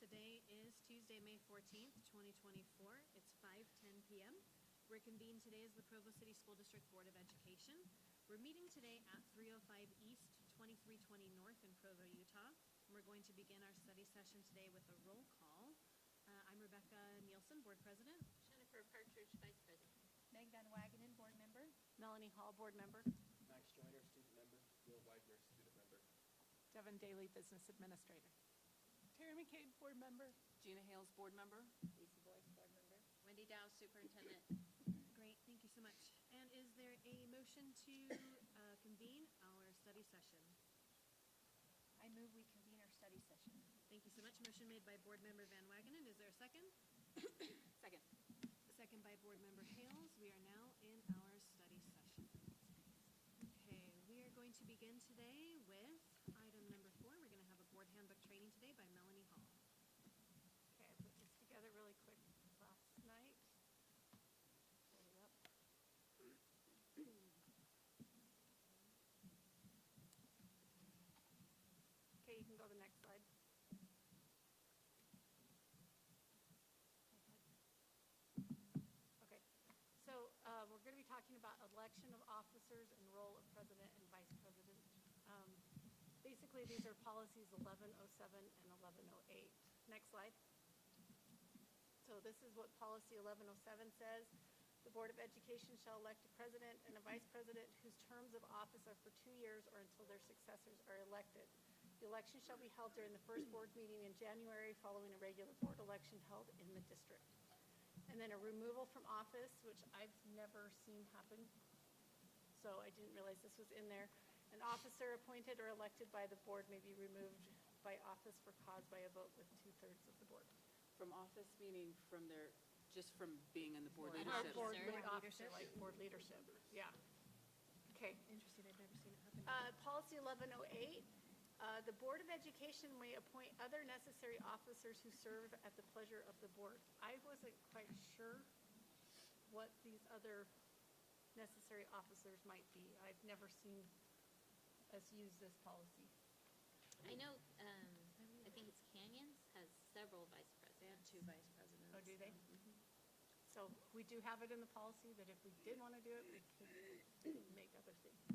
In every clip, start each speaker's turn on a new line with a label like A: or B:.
A: Today is Tuesday, May 14th, 2024. It's 5:10 p.m. We're convened today as the Provo City School District Board of Education. We're meeting today at 305 East, 2320 North in Provo, Utah. And we're going to begin our study session today with a roll call. I'm Rebecca Nielsen, Board President.
B: Jennifer Partridge, Vice President.
C: Meg Van Wagenen, Board Member. Melanie Hall, Board Member.
D: Max Joyner, Student Member. Will Widener, Student Member.
E: Devin Daly, Business Administrator. Terry McCabe, Board Member.
F: Gina Hales, Board Member.
C: Lisa Boyce, Board Member.
B: Wendy Dow, Superintendent.
A: Great, thank you so much. And is there a motion to convene our study session?
C: I move we convene our study session.
A: Thank you so much. Motion made by Board Member Van Wagenen. Is there a second?
F: Second.
A: Second by Board Member Hales. We are now in our study session. Okay, we are going to begin today with item number 4. We're going to have a board handbook training today by Melanie Hall.
C: Okay, I put this together really quick last night. Pull it up. Okay, you can go to the next slide. Okay, so we're going to be talking about election of officers and role of president and vice president. Basically, these are policies 1107 and 1108. Next slide. So this is what policy 1107 says. The Board of Education shall elect a president and a vice president whose terms of office are for 2 years or until their successors are elected. The election shall be held during the first board meeting in January following a regular board election held in the district. And then a removal from office, which I've never seen happen, so I didn't realize this was in there. An officer appointed or elected by the board may be removed by office for cause by a vote with 2/3 of the board.
F: From office, meaning from their, just from being in the board
B: Board
F: leadership.
C: Board
A: Leadership.
C: officer, like board leadership, yeah. Okay.
A: Interesting, I've never seen it happen.
C: Policy 1108, the Board of Education may appoint other necessary officers who serve at the pleasure of the board. I wasn't quite sure what these other necessary officers might be. I've never seen us use this policy.
B: I know, I think it's Canyons has several vice
A: They had
B: presidents.
A: 2 vice presidents.
C: Oh, do they? So we do have it in the policy that if we did want to do it, we could make other things.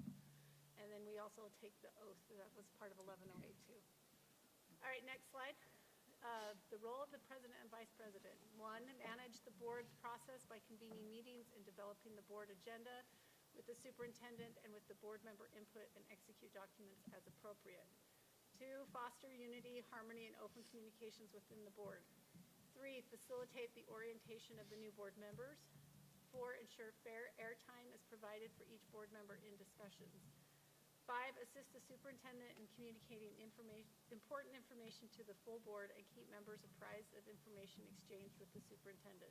C: And then we also take the oath, that was part of 1108 too. All right, next slide. The role of the president and vice president. 1, manage the board's process by convening meetings and developing the board agenda with the superintendent and with the board member input and execute documents as appropriate. 2, foster unity, harmony, and open communications within the board. 3, facilitate the orientation of the new board members. 4, ensure fair airtime is provided for each board member in discussions. 5, assist the superintendent in communicating important information to the full board and keep members apprised of information exchanged with the superintendent.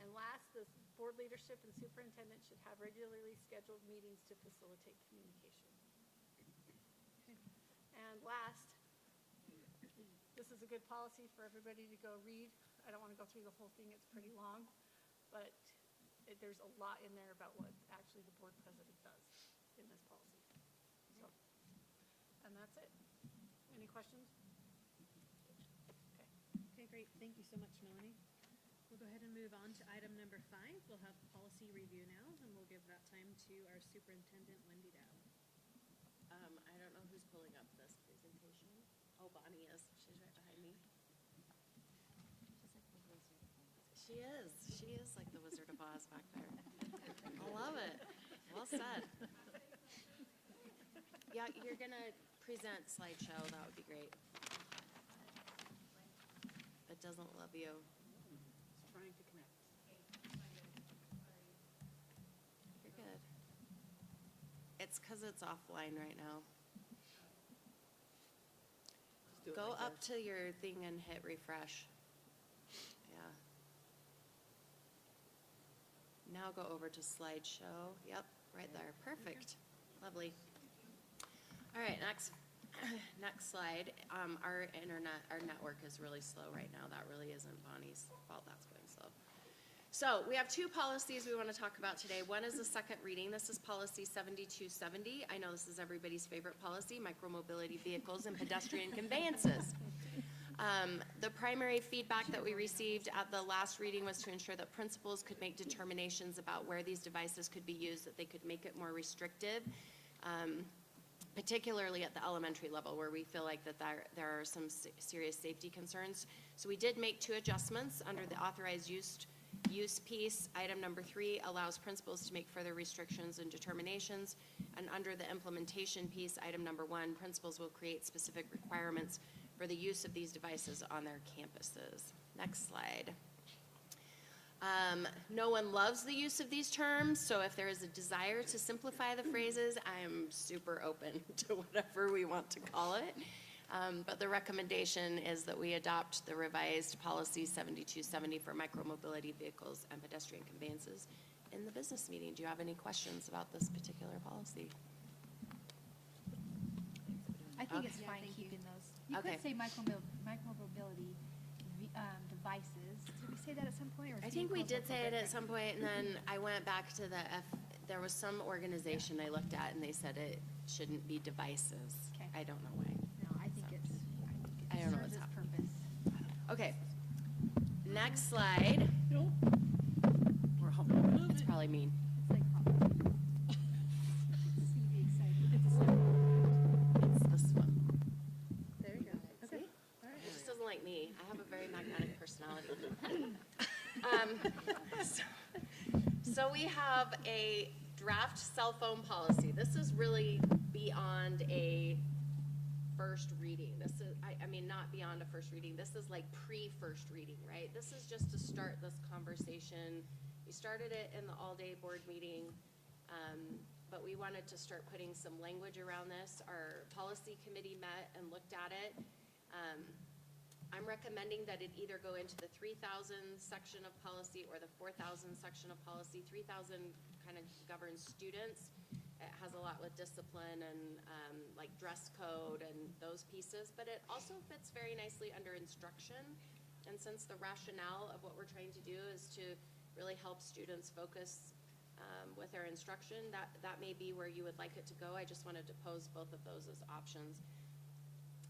C: And last, the board leadership and superintendent should have regularly scheduled meetings to facilitate communication. And last, this is a good policy for everybody to go read. I don't want to go through the whole thing, it's pretty long, but there's a lot in there about what actually the board president does in this policy. So, and that's it. Any questions? Okay.
A: Okay, great. Thank you so much, Melanie. We'll go ahead and move on to item number 5. We'll have policy review now, and we'll give that time to our superintendent, Wendy Dow.
G: I don't know who's pulling up this presentation. Oh, Bonnie is. She's right behind me. She is. She is like the Wizard of Oz back there. I love it. Well said. Yeah, you're going to present slideshow. That would be great. It doesn't love you.
F: It's trying to connect.
G: You're good. It's because it's offline right now.
F: Just do it
G: Go
F: like
G: up
F: this.
G: to your thing and hit refresh. Yeah. Now go over to slideshow. Yep, right there. Perfect. Lovely. All right, next slide. Our internet, our network is really slow right now. That really isn't Bonnie's fault. That's going slow. So we have 2 policies we want to talk about today. One is the second reading. This is policy 7270. I know this is everybody's favorite policy, micromobility vehicles and pedestrian conveyances. The primary feedback that we received at the last reading was to ensure that principals could make determinations about where these devices could be used, that they could make it more restrictive, particularly at the elementary level where we feel like that there are some serious safety concerns. So we did make 2 adjustments under the authorized use piece. Item number 3 allows principals to make further restrictions and determinations. And under the implementation piece, item number 1, principals will create specific requirements for the use of these devices on their campuses. Next slide. No one loves the use of these terms, so if there is a desire to simplify the phrases, I am super open to whatever we want to call it. But the recommendation is that we adopt the revised policy 7270 for micromobility vehicles and pedestrian conveyances in the business meeting. Do you have any questions about this particular policy?
H: I think
G: Okay.
H: it's fine
A: thank you.
H: keeping those. You
G: Okay.
H: could say micromobility devices. Did we say that at some point? Or
G: I think we
H: vehicles
G: did
H: look
G: say it at
H: different?
G: some point, and then I went back to there was some organization I looked at, and they said it shouldn't be devices.
H: Okay.
G: I don't know why.
H: No, I think
G: I don't know
H: serves
G: what's
H: its
G: happening.
H: purpose.
G: Okay. Next slide.
E: Nope.
G: We're home. It's probably mean.
H: It's like, see the excitement.
G: It's this one.
H: There you go.
G: See?
H: Okay.
G: It just doesn't like me. I have a very magnetic personality. So we have a draft cell phone policy. This is really beyond a first reading. This is, I mean, not beyond a first reading. This is like pre-first reading, right? This is just to start this conversation. We started it in the all-day board meeting, but we wanted to start putting some language around this. Our policy committee met and looked at it. I'm recommending that it either go into the 3,000 section of policy or the 4,000 section of policy. 3,000 kind of governs students. It has a lot with discipline and like dress code and those pieces, but it also fits very nicely under instruction. And since the rationale of what we're trying to do is to really help students focus with their instruction, that may be where you would like it to go. I just wanted to pose both of those as options.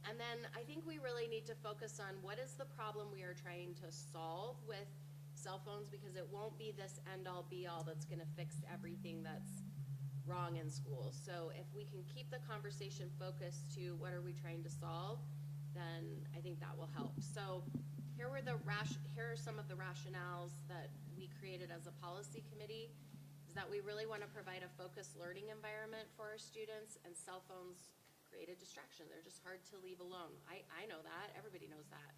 G: And then I think we really need to focus on what is the problem we are trying to solve with cell phones, because it won't be this end-all be-all that's gonna fix everything that's wrong in schools. So if we can keep the conversation focused to what are we trying to solve, then I think that will help. So here are some of the rationales that we created as a policy committee, is that we really wanna provide a focused learning environment for our students, and cell phones create a distraction. They're just hard to leave alone. I know that, everybody knows that.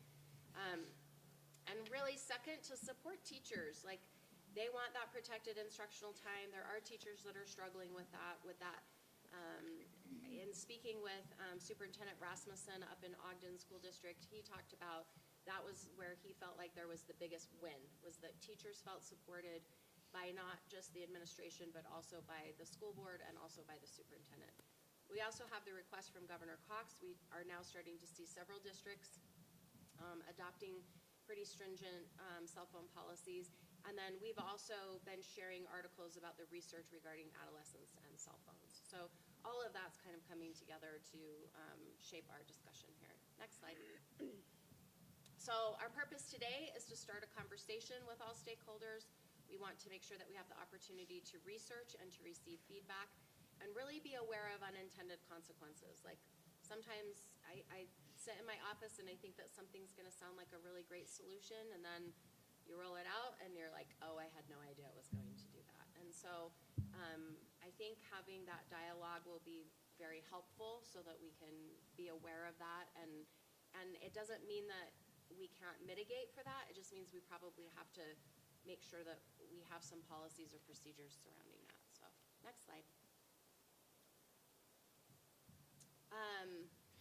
G: And really second, to support teachers. Like, they want that protected instructional time. There are teachers that are struggling with that. In speaking with Superintendent Rasmussen up in Ogden School District, he talked about that was where he felt like there was the biggest win, was that teachers felt supported by not just the administration, but also by the school board and also by the superintendent. We also have the request from Governor Cox. We are now starting to see several districts adopting pretty stringent cell phone policies. And then we've also been sharing articles about the research regarding adolescents and cell phones. So all of that's kind of coming together to shape our discussion here. Next slide. So our purpose today is to start a conversation with all stakeholders. We want to make sure that we have the opportunity to research and to receive feedback, and really be aware of unintended consequences. Like, sometimes I sit in my office and I think that something's gonna sound like a really great solution, and then you roll it out and you're like, oh, I had no idea it was going to do that. And so I think having that dialogue will be very helpful so that we can be aware of that. And it doesn't mean that we can't mitigate for that. It just means we probably have to make sure that we have some policies or procedures surrounding that. So, next slide.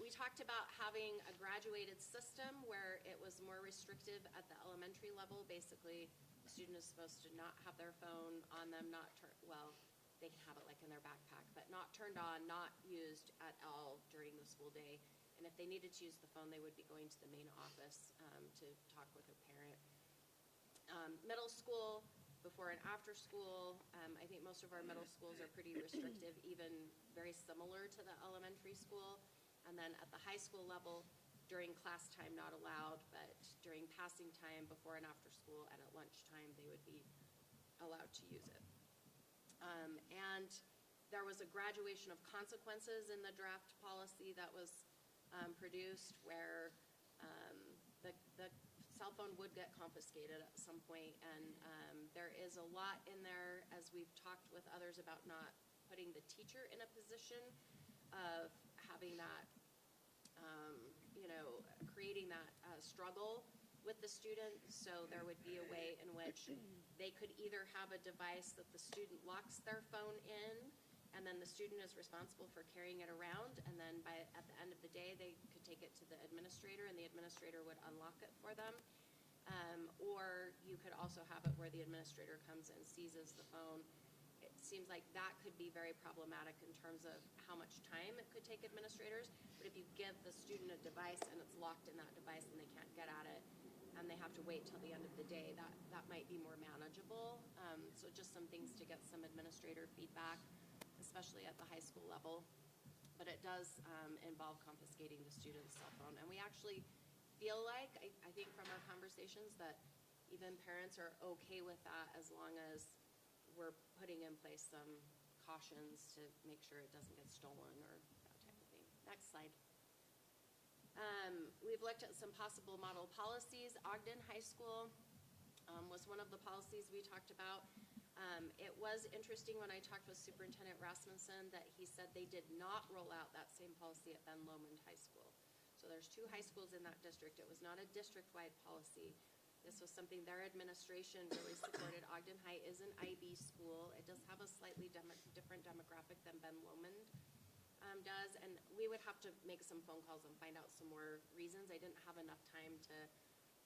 G: We talked about having a graduated system where it was more restrictive at the elementary level. Basically, the student is supposed to not have their phone on them, they can have it like in their backpack, but not turned on, not used at all during the school day. And if they needed to use the phone, they would be going to the main office to talk with a parent. Middle school, before and after school, I think most of our middle schools are pretty restrictive, even very similar to the elementary school. And then at the high school level, during class time not allowed, but during passing time, before and after school, and at lunchtime, they would be allowed to use it. And there was a graduation of consequences in the draft policy that was produced where the cell phone would get confiscated at some point, and there is a lot in there, as we've talked with others, about not putting the teacher in a position of having that, creating that struggle with the student. So there would be a way in which they could either have a device that the student locks their phone in, and then the student is responsible for carrying it around, and then at the end of the day, they could take it to the administrator, and the administrator would unlock it for them. Or you could also have it where the administrator comes and seizes the phone. It seems like that could be very problematic in terms of how much time it could take administrators, but if you give the student a device and it's locked in that device and they can't get at it, and they have to wait till the end of the day, that might be more manageable. So just some things to get some administrator feedback, especially at the high school level. But it does involve confiscating the student's cell phone. And we actually feel like, I think from our conversations, that even parents are okay with that as long as we're putting in place some cautions to make sure it doesn't get stolen or that type of thing. Next slide. We've looked at some possible model policies. Ogden High School was one of the policies we talked about. It was interesting when I talked with Superintendent Rasmussen that he said they did not roll out that same policy at Ben Lomond High School. So there's 2 high schools in that district. It was not a district-wide policy. This was something their administration really supported. Ogden High is an IB school. It does have a slightly different demographic than Ben Lomond does, and we would have to make some phone calls and find out some more reasons. I didn't have enough time to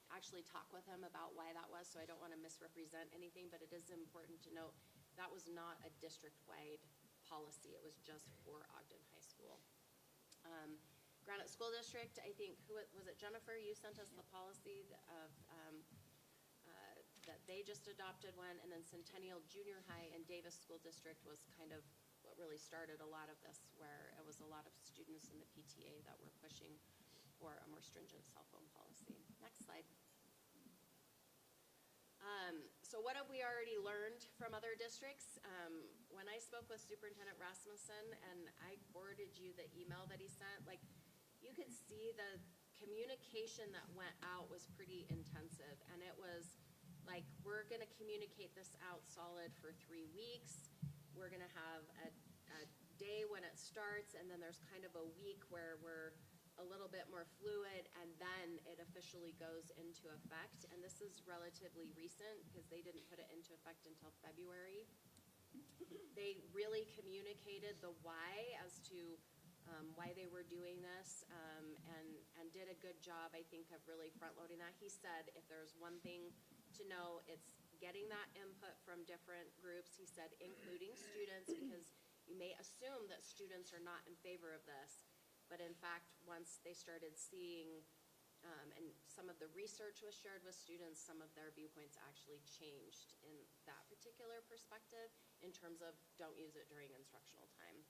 G: actually talk with him about why that was, so I don't want to misrepresent anything, but it is important to note that was not a district-wide policy. It was just for Ogden High School. Granite School District, I think, was it Jennifer? You sent us the policy of that they just adopted one, and then Centennial Junior High and Davis School District was kind of what really started a lot of this, where it was a lot of students in the PTA that were pushing for a more stringent cell phone policy. Next slide. So what have we already learned from other districts? When I spoke with Superintendent Rasmussen, and I forwarded you the email that he sent, like, you could see the communication that went out was pretty intensive, and it was like, we're gonna communicate this out solid for 3 weeks. We're gonna have a day when it starts, and then there's kind of a week where we're a little bit more fluid, and then it officially goes into effect. And this is relatively recent because they didn't put it into effect until February. They really communicated the why as to why they were doing this, and did a good job, I think, of really front-loading that. He said if there's one thing to know, it's getting that input from different groups. He said including students, because you may assume that students are not in favor of this, but in fact, once they started seeing, and some of the research was shared with students, some of their viewpoints actually changed in that particular perspective in terms of don't use it during instructional time.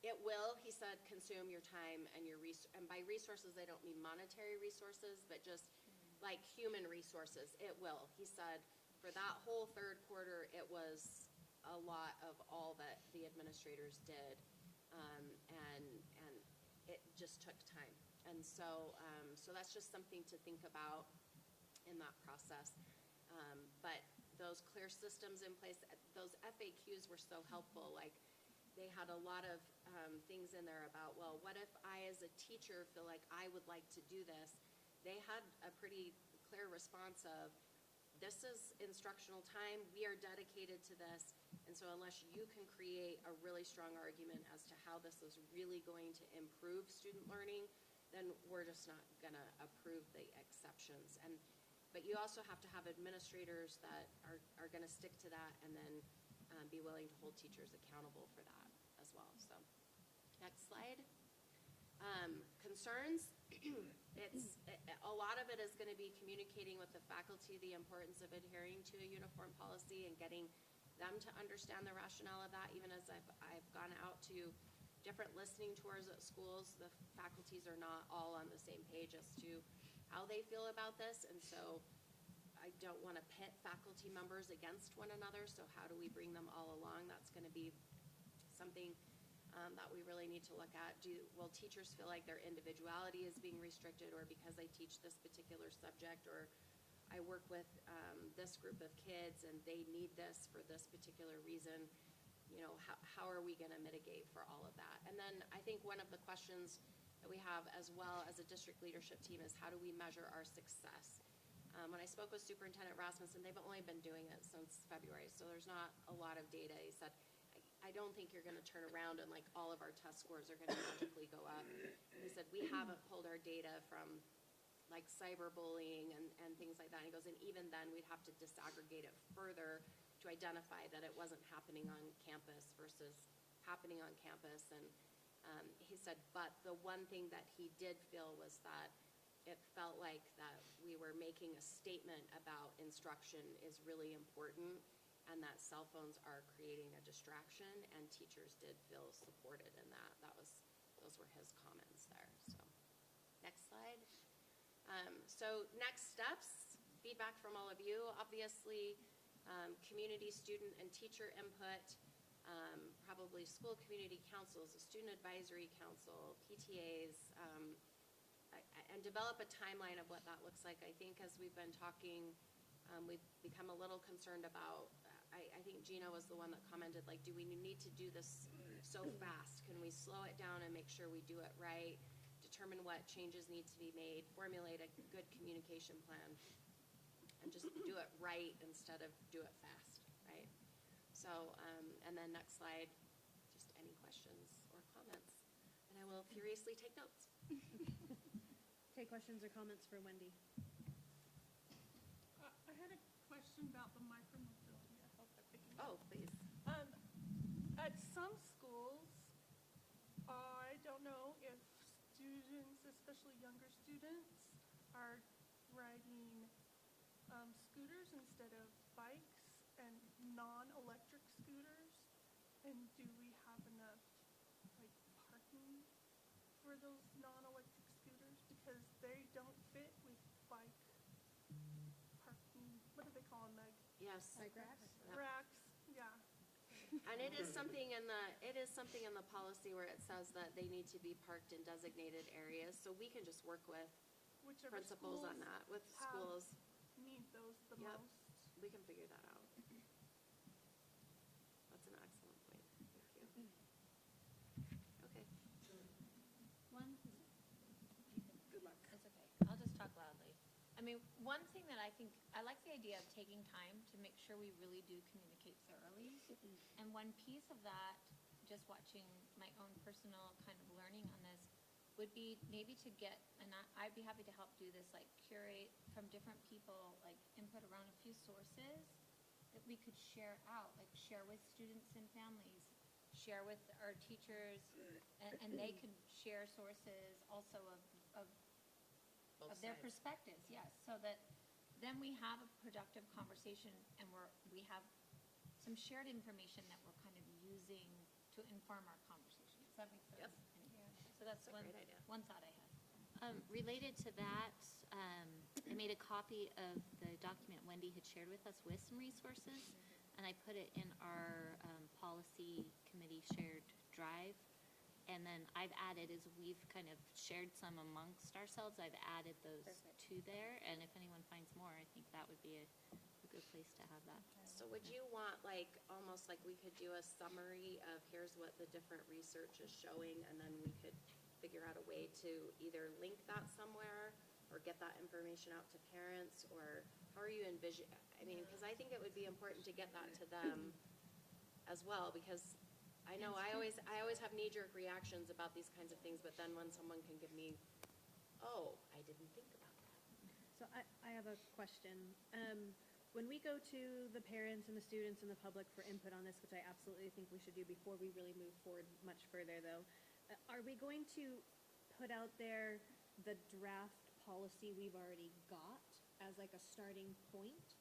G: It will, he said, consume your time and your and by resources, I don't mean monetary resources, but just like human resources. It will. He said for that whole 3rd quarter, it was a lot of all that the administrators did, and it just took time. And so, so that's just something to think about in that process. But those clear systems in place, those FAQs were so helpful. Like, they had a lot of things in there about, well, what if I as a teacher feel like I would like to do this? They had a pretty clear response of, this is instructional time, we are dedicated to this, and so unless you can create a really strong argument as to how this is really going to improve student learning, then we're just not gonna approve the exceptions. But you also have to have administrators that are gonna stick to that, and then be willing to hold teachers accountable for that as well. So, next slide. Concerns. A lot of it is going to be communicating with the faculty the importance of adhering to a uniform policy and getting them to understand the rationale of that. Even as I've gone out to different listening tours at schools. The faculties are not all on the same page as to how they feel about this, and so I don't want to pit faculty members against one another, so how do we bring them all along? That's going to be something that we really need to look at. Will teachers feel like their individuality is being restricted, or because I teach this particular subject, or I work with this group of kids and they need this for this particular reason, you know, how are we going to mitigate for all of that? And then I think one of the questions that we have as well as a district leadership team is how do we measure our success? When I spoke with Superintendent Rasmussen, they've only been doing it since February, so there's not a lot of data. He said, I don't think you're going to turn around and like all of our test scores are going to magically go up. He said, we haven't pulled our data from like cyberbullying and things like that. And he goes, and even then we'd have to disaggregate it further to identify that it wasn't happening on campus versus happening on campus. And he said, but the one thing that he did feel was that it felt like that we were making a statement about instruction is really important, and that cell phones are creating a distraction, and teachers did feel supported in that. Those were his comments there. So, next slide. So next steps, feedback from all of you. Obviously, community, student, and teacher input, probably school community councils, a student advisory council, PTAs, and develop a timeline of what that looks like. I think as we've been talking, we've become a little concerned about, I think Gina was the one that commented, like, do we need to do this so fast? Can we slow it down and make sure we do it right? Determine what changes need to be made, formulate a good communication plan, and just do it right instead of do it fast, right? So, and then next slide, just any questions or comments, and I will furiously take notes.
A: Okay, questions or comments for Wendy?
E: I had a question about the micromobility. I hope I'm picking up.
G: Oh, please.
E: At some schools, I don't know if students, especially younger students, are riding scooters instead of bikes and non-electric scooters. And do we have enough like parking for those non-electric scooters? Because they don't fit with bike parking. What do they call them, Meg?
G: Yes.
A: Bike racks?
G: Yep.
E: Racks, yeah.
G: And it is something in the policy where it says that they need to be parked in designated areas, so we can just work with
E: Whichever
G: principals on
E: schools
G: that, with
E: have-
G: schools.
E: need those the
G: Yep.
E: most.
G: We can figure that out. That's an excellent point. Thank you. Okay.
B: One,
F: Good luck.
B: it's okay, I'll just talk loudly. I mean, one thing that I think, I like the idea of taking time to make sure we really do communicate thoroughly. And one piece of that, just watching my own personal kind of learning on this, would be maybe to get, and I'd be happy to help do this, like curate from different people, like input around a few sources that we could share out, like share with students and families, share with our teachers, and they could share sources also of their perspectives, yes, so that then we have a productive conversation and we have some shared information that we're kind of using to inform our conversation. Does that make sense?
G: Yep.
B: So that's
G: That's a great idea.
B: one thought I had. Related to that, I made a copy of the document Wendy had shared with us with some resources, and I put it in our policy committee shared drive. And then I've added, as we've kind of shared some amongst ourselves, I've added those to there. And if anyone finds more, I think that would be a good place to have that.
G: So would you want like, almost like we could do a summary of here's what the different research is showing, and then we could figure out a way to either link that somewhere or get that information out to parents, or how are you envision, I mean, because I think it would be important to get that to them as well, because I know I always have knee-jerk reactions about these kinds of things, but then when someone can give me, oh, I didn't think about that.
A: So I have a question. When we go to the parents and the students and the public for input on this, which I absolutely think we should do before we really move forward much further though, are we going to put out there the draft policy we've already got as like a starting point?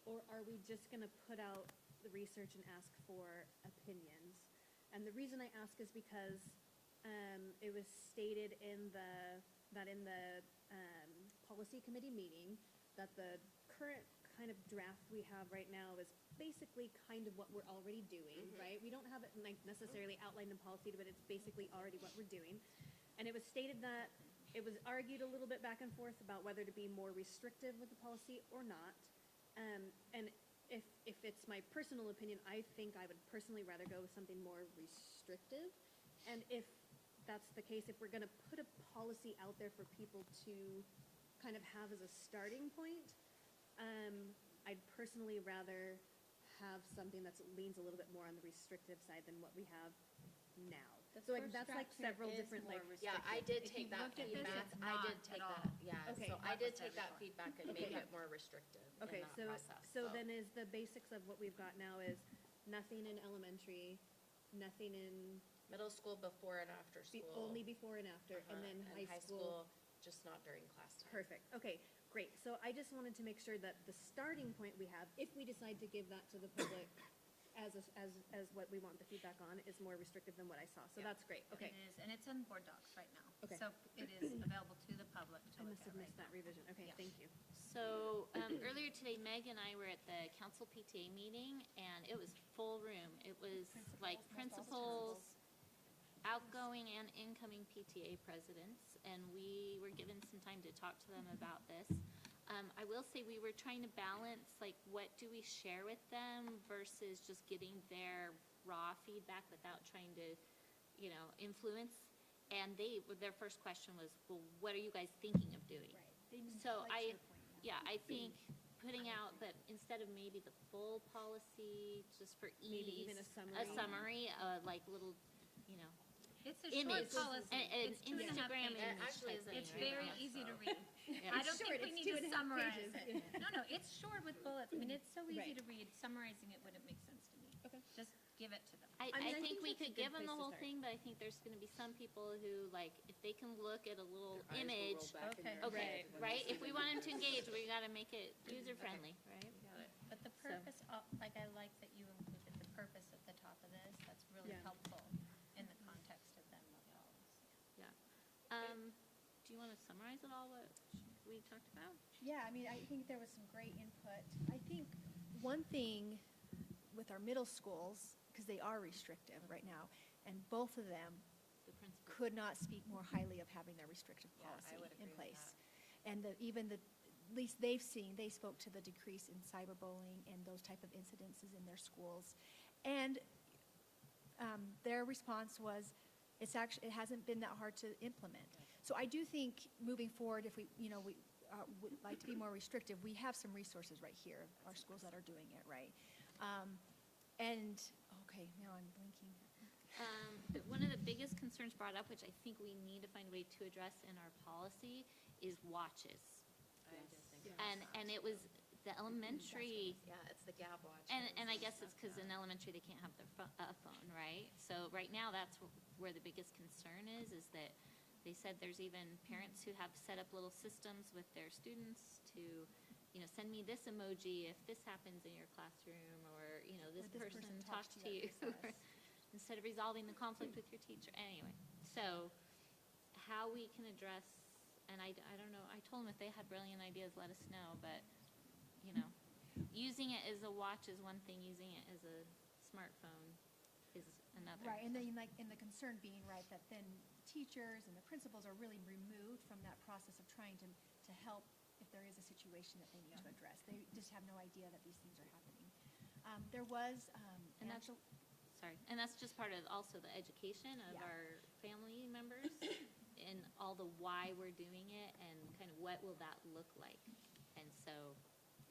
A: Or are we just gonna put out the research and ask for opinions? And the reason I ask is because it was stated in the policy committee meeting that the current kind of draft we have right now is basically kind of what we're already doing, right? We don't have it like necessarily outlined in policy, but it's basically already what we're doing. And it was stated that it was argued a little bit back and forth about whether to be more restrictive with the policy or not. And if it's my personal opinion, I think I would personally rather go with something more restrictive. And if that's the case, if we're going to put a policy out there for people to kind of have as a starting point, I'd personally rather have something that leans a little bit more on the restrictive side than what we have now. So like that's like several different like.
G: Yeah, I did
H: If you
G: take that
H: looked at this,
G: feedback.
H: it's
G: I did
H: not
G: take
H: at
G: that,
H: all.
G: yeah.
A: Okay.
G: So I did take that feedback and make
A: Okay.
G: it more restrictive in
A: Okay,
G: that
A: so
G: process.
A: so then is the basics of what we've got now is nothing in elementary, nothing in
G: Middle school before and after school.
A: only before and after, and then high school.
G: Just not during class time.
A: Perfect. Okay, great. So I just wanted to make sure that the starting point we have, if we decide to give that to the public as what we want the feedback on, is more restrictive than what I saw. So
H: Yeah.
A: that's great. Okay.
H: It is, and it's in board docs right now.
A: Okay.
H: So it is available to the public to
A: I
H: look
A: must
H: at
A: have
H: right
A: missed
H: now.
A: that revision. Okay,
H: Yeah.
A: thank you.
B: So earlier today, Meg and I were at the council PTA meeting, and it was full room. It was like principals, outgoing and incoming PTA presidents, and we were given some time to talk to them about this. I will say we were trying to balance, like, what do we share with them versus just getting their raw feedback without trying to, influence. And their first question was, well, what are you guys thinking of doing? So I think putting out, but instead of maybe the full policy, just for ease.
A: Maybe even a summary.
B: Like little,
H: It's a
B: image.
H: short policy.
B: An
H: It's 2.5
B: Instagram
H: pages.
B: image
G: Actually,
B: type thing,
H: It's
B: right?
H: very
G: Yeah,
H: easy to
G: so.
H: read.
B: Yeah.
H: I don't
A: short,
H: think we
A: it's
H: need to
A: 2.5
H: summarize
A: pages.
H: it. No, it's short with bullets. I mean, it's so easy
A: Right.
H: to read. Summarizing it wouldn't make sense to me.
A: Okay.
H: Just give it to them.
B: I
A: I mean, I
B: think
A: think
B: we
A: that's a
B: could
A: good
B: give them the
A: place to
B: whole
A: start.
B: thing, but I think there's gonna be some people who, like, if they can look at a little
F: Their eyes will
B: image.
F: roll back in
H: Okay.
F: their
B: Okay,
F: head when
B: right?
F: they
B: If we want them to engage, we gotta make it user-friendly, right?
H: But the purpose, like I like that you included the purpose at the top of this. That's really
A: Yeah.
H: helpful in the context of them looking at this.
B: Yeah. Do you wanna summarize it all, what we talked about?
I: Yeah, I mean, I think there was some great input. I think one thing with our middle schools, because they are restrictive right now, and both of them
B: The principal.
I: could not speak more highly of having their restrictive
G: Yeah, I
I: policy
G: would agree
I: in
G: with
I: place. And at least they've seen, they spoke to the decrease in cyberbullying and those type of incidences in their schools. And their response was, it hasn't been that hard to implement. So I do think moving forward, if we would like to be more restrictive, we have some resources right here, our schools that are doing it, right? Okay, now I'm blinking.
B: But one of the biggest concerns brought up, which I think we need to find a way to address in our policy, is watches.
G: I did think
B: And it was the elementary,
G: Yeah, it's the gab watch.
B: and I guess it's because in elementary, they can't have their phone, right? So right now, that's where the biggest concern is that they said there's even parents who have set up little systems with their students to, send me this emoji if this happens in your classroom, or, this person talked to you. Instead of resolving the conflict with your teacher. Anyway, so how we can address, and I don't know, I told them if they had brilliant ideas, let us know, but, using it as a watch is one thing, using it as a smartphone is another.
I: Right, and then the concern being, right, that then teachers and the principals are really removed from that process of trying to help if there is a situation that they need to address. They just have no idea that these things are happening. There was,
B: And that's, sorry, and that's just part of also the education of
I: Yeah.
B: our family members and all the why we're doing it and kind of what will that look like. And so,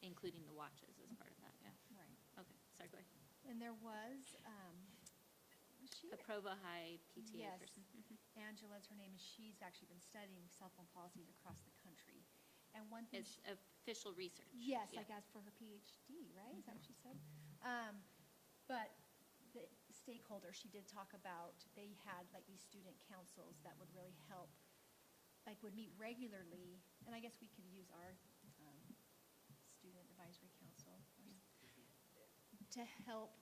B: including the watches as part of that, yeah.
I: right.
B: Okay, sorry, go ahead.
I: And there was,
B: A Provo High PTA
I: Yes.
B: person. Mhm.
I: Angela's her name, and she's actually been studying cell phone policies across the country. And one thing,
B: It's official research.
I: yes,
B: Yeah.
I: like as for her PhD, right? Is that what she said? But the stakeholders, she did talk about, they had like these student councils that would really help, like would meet regularly, and I guess we could use our student advisory council to help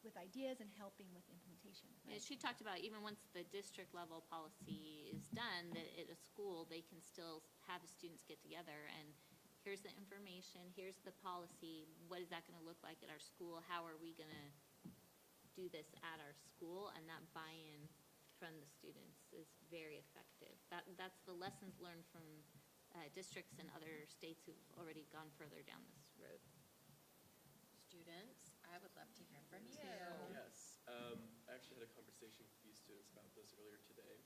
I: with ideas and helping with implementation.
B: Yeah, she talked about even once the district level policy is done, that at a school, they can still have the students get together and here's the information, here's the policy, what is that gonna look like at our school? How are we gonna do this at our school? And that buy-in from the students is very effective. That's the lessons learned from districts and other states who've already gone further down this road.
G: Students, I would love to hear from you.
D: Yes, I actually had a conversation with a few students about this earlier today.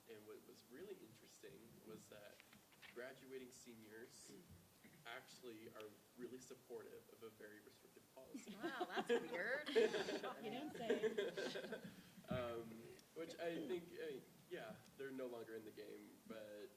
D: And what was really interesting was that graduating seniors actually are really supportive of a very restrictive policy.
G: Wow, that's weird.
C: You didn't say.
D: Which I think, yeah, they're no longer in the game, but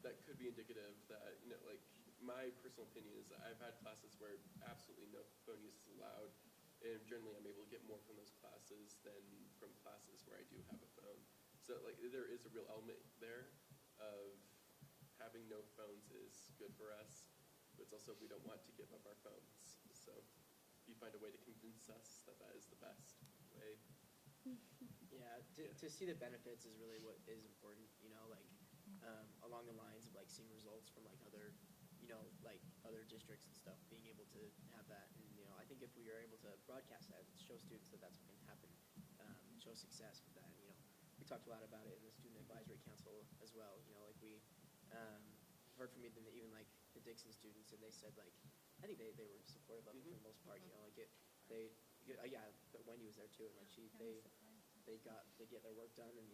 D: that could be indicative that, like, my personal opinion is I've had classes where absolutely no phone use is allowed, and generally I'm able to get more from those classes than from classes where I do have a phone. So, like, there is a real element there of having no phones is good for us, but it's also we don't want to give up our phones. So if you find a way to convince us that that is the best way.
J: Yeah, to see the benefits is really what is important, like, along the lines of, like, seeing results from, like, other, like, other districts and stuff, being able to have that. And, I think if we are able to broadcast that, show students that that's what can happen, show success with that. We talked a lot about it in the Student Advisory Council as well, like, we heard from even like, the Dixon students, and they said, like, I think they were supportive of it for the most part, like, yeah, but Wendy was there too, and, like, they get their work done, and,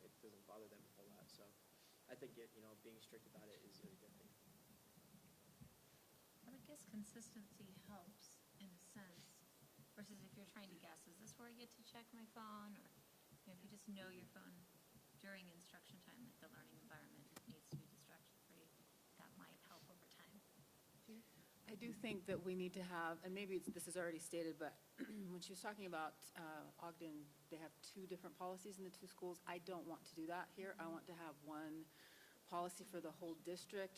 J: it doesn't bother them a whole lot. So I think being strict about it is a really good thing.
H: I would guess consistency helps in a sense, versus if you're trying to guess, is this where I get to check my phone? Or, if you just know your phone during instruction time, like the learning environment needs to be distraction-free, that might help over time.
F: I do think that we need to have, and maybe this is already stated, but when she was talking about Ogden, they have 2 different policies in the 2 schools. I don't want to do that here. I want to have one policy for the whole district.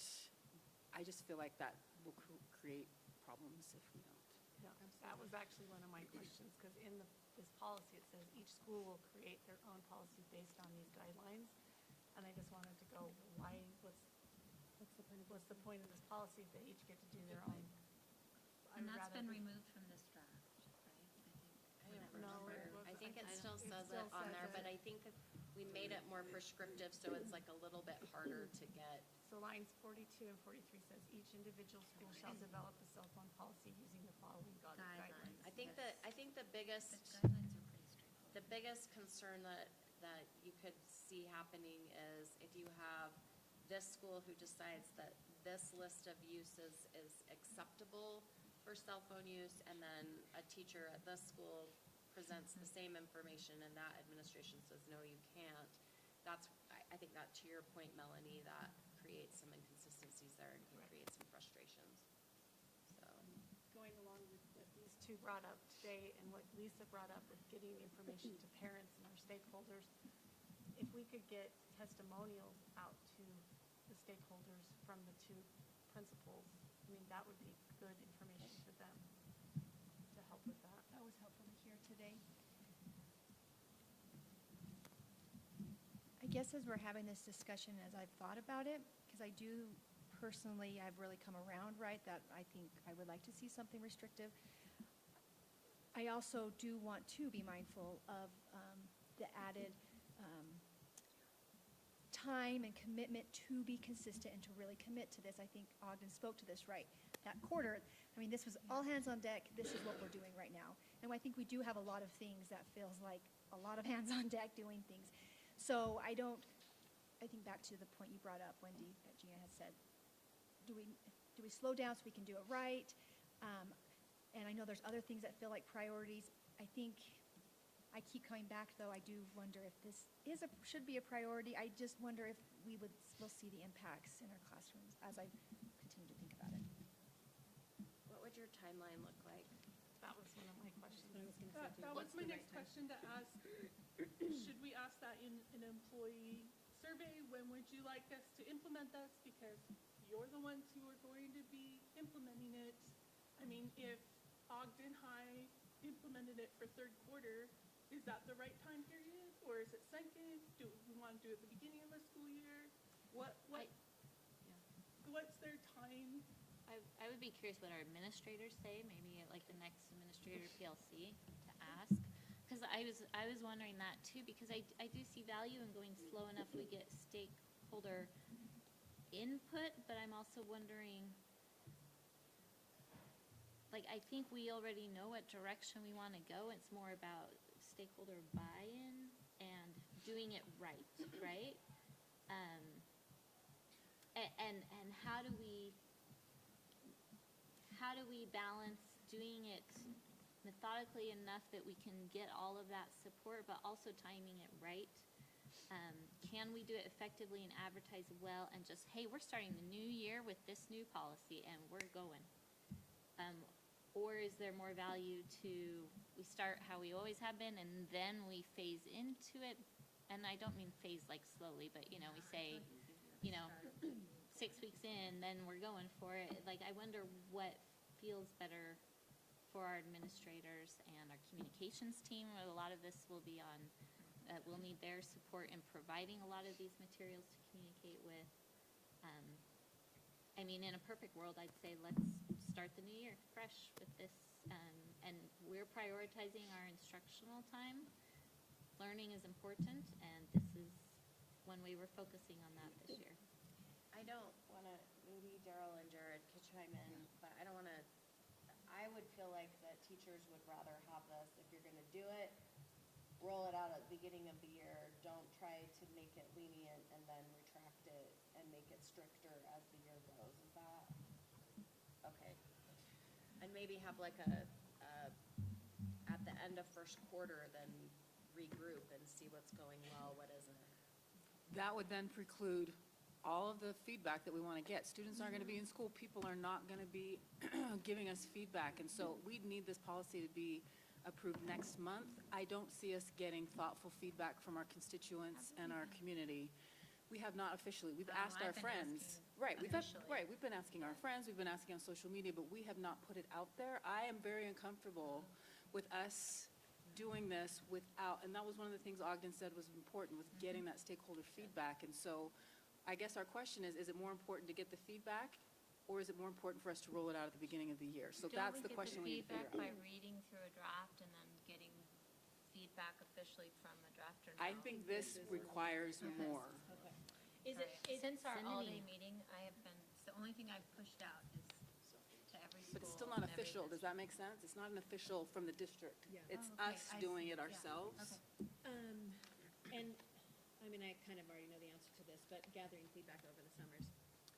F: I just feel like that will create problems if we don't.
C: Yeah, that was actually one of my questions, because in this policy, it says each school will create their own policy based on these guidelines. And I just wanted to go, why, what's the point of this policy if they each get to do their own?
H: And that's been removed from this draft, right?
G: I don't
C: No,
G: remember.
C: it wasn't.
G: I think it
C: I
G: still
C: don't- it
G: says
C: still
G: it on
C: says
G: there,
C: it.
G: but I think if we made it more prescriptive, so it's like a little bit harder to get.
C: So lines 42 and 43 says each individual school shall develop a cell phone policy using the following guidelines.
G: I think the biggest,
H: The guidelines are pretty straightforward.
G: the biggest concern that you could see happening is if you have this school who decides that this list of uses is acceptable for cell phone use, and then a teacher at this school presents the same information and that administration says, no, you can't. I think that, to your point, Melanie, that creates some inconsistencies there and can create some frustrations. So,
C: Going along with what these 2 brought up today and what Lisa brought up with getting information to parents and our stakeholders, if we could get testimonials out to the stakeholders from the 2 principals, I mean, that would be good information for them to help with that.
I: That was helpful to hear today. I guess as we're having this discussion, as I've thought about it, because I do personally, I've really come around, right, that I think I would like to see something restrictive. I also do want to be mindful of the added time and commitment to be consistent and to really commit to this. I think Ogden spoke to this, right? That quarter, I mean, this was all hands on deck. This is what we're doing right now. And I think we do have a lot of things that feels like a lot of hands on deck doing things. So I think back to the point you brought up, Wendy, that Gina had said, do we slow down so we can do it right? And I know there's other things that feel like priorities. I think I keep coming back, though. I do wonder if this should be a priority. I just wonder if we'll see the impacts in our classrooms as I continue to think about it.
G: what would your timeline look like?
C: That was one of my questions.
E: That was my next question to ask. Should we ask that in an employee survey? When would you like us to implement this? Because you're the ones who are going to be implementing it. I mean, if Ogden High implemented it for third quarter, is that the right time period? Or is it second? Do we want to do it at the beginning of the school year? What's their time?
H: I would be curious what our administrators say, maybe at like the next administrator PLC to ask. Because I was wondering that too, because I do see value in going slow enough we get stakeholder input, but I'm also wondering, like, I think we already know what direction we want to go. It's more about stakeholder buy-in and doing it right, right? And how do we balance doing it methodically enough that we can get all of that support, but also timing it right? Can we do it effectively and advertise well and just, hey, we're starting the new year with this new policy and we're going? Or is there more value to, we start how we always have been and then we phase into it? And I don't mean phase like slowly, but, you know, we say, you know, 6 weeks in, then we're going for it. Like, I wonder what feels better for our administrators and our communications team, where a lot of this will be on, we'll need their support in providing a lot of these materials to communicate with. I mean, in a perfect world, I'd say let's start the new year fresh with this, and we're prioritizing our instructional time. Learning is important, and this is one way we're focusing on that this year.
G: I don't want to, maybe Daryl and Jared could chime in, but I don't want to, I would feel like that teachers would rather have this, if you're going to do it, roll it out at the beginning of the year. Don't try to make it lenient and then retract it and make it stricter as the year goes. Is that okay? And maybe have like a at the end of first quarter, then regroup and see what's going well, what isn't.
F: That would then preclude all of the feedback that we want to get. Students aren't going to be in school. People are not going to be giving us feedback. And so we need this policy to be approved next month. I don't see us getting thoughtful feedback from our constituents and our community. We have not officially. We've asked our friends. Right, we've been asking our friends. We've been asking on social media, but we have not put it out there. I am very uncomfortable with us doing this without, and that was one of the things Ogden said was important, with getting that stakeholder feedback. And so I guess our question is it more important to get the feedback, or is it more important for us to roll it out at the beginning of the year? So that's the question we need to figure out.
H: Don't we get the feedback by reading through a draft and then getting feedback officially from a drafter?
F: I think this requires more.
H: Since our
A: Send an
H: all-day
A: email.
H: meeting, the only thing I've pushed out is to every school.
F: But it's still not
H: and every
F: official. Does that make sense? It's not an official from the district.
A: Yeah.
F: It's
H: Oh, okay.
F: us
H: I
F: doing
H: see.
F: it
H: Yeah.
F: ourselves.
H: Okay.
A: And, I mean, I kind of already know the answer to this, but gathering feedback over the summer's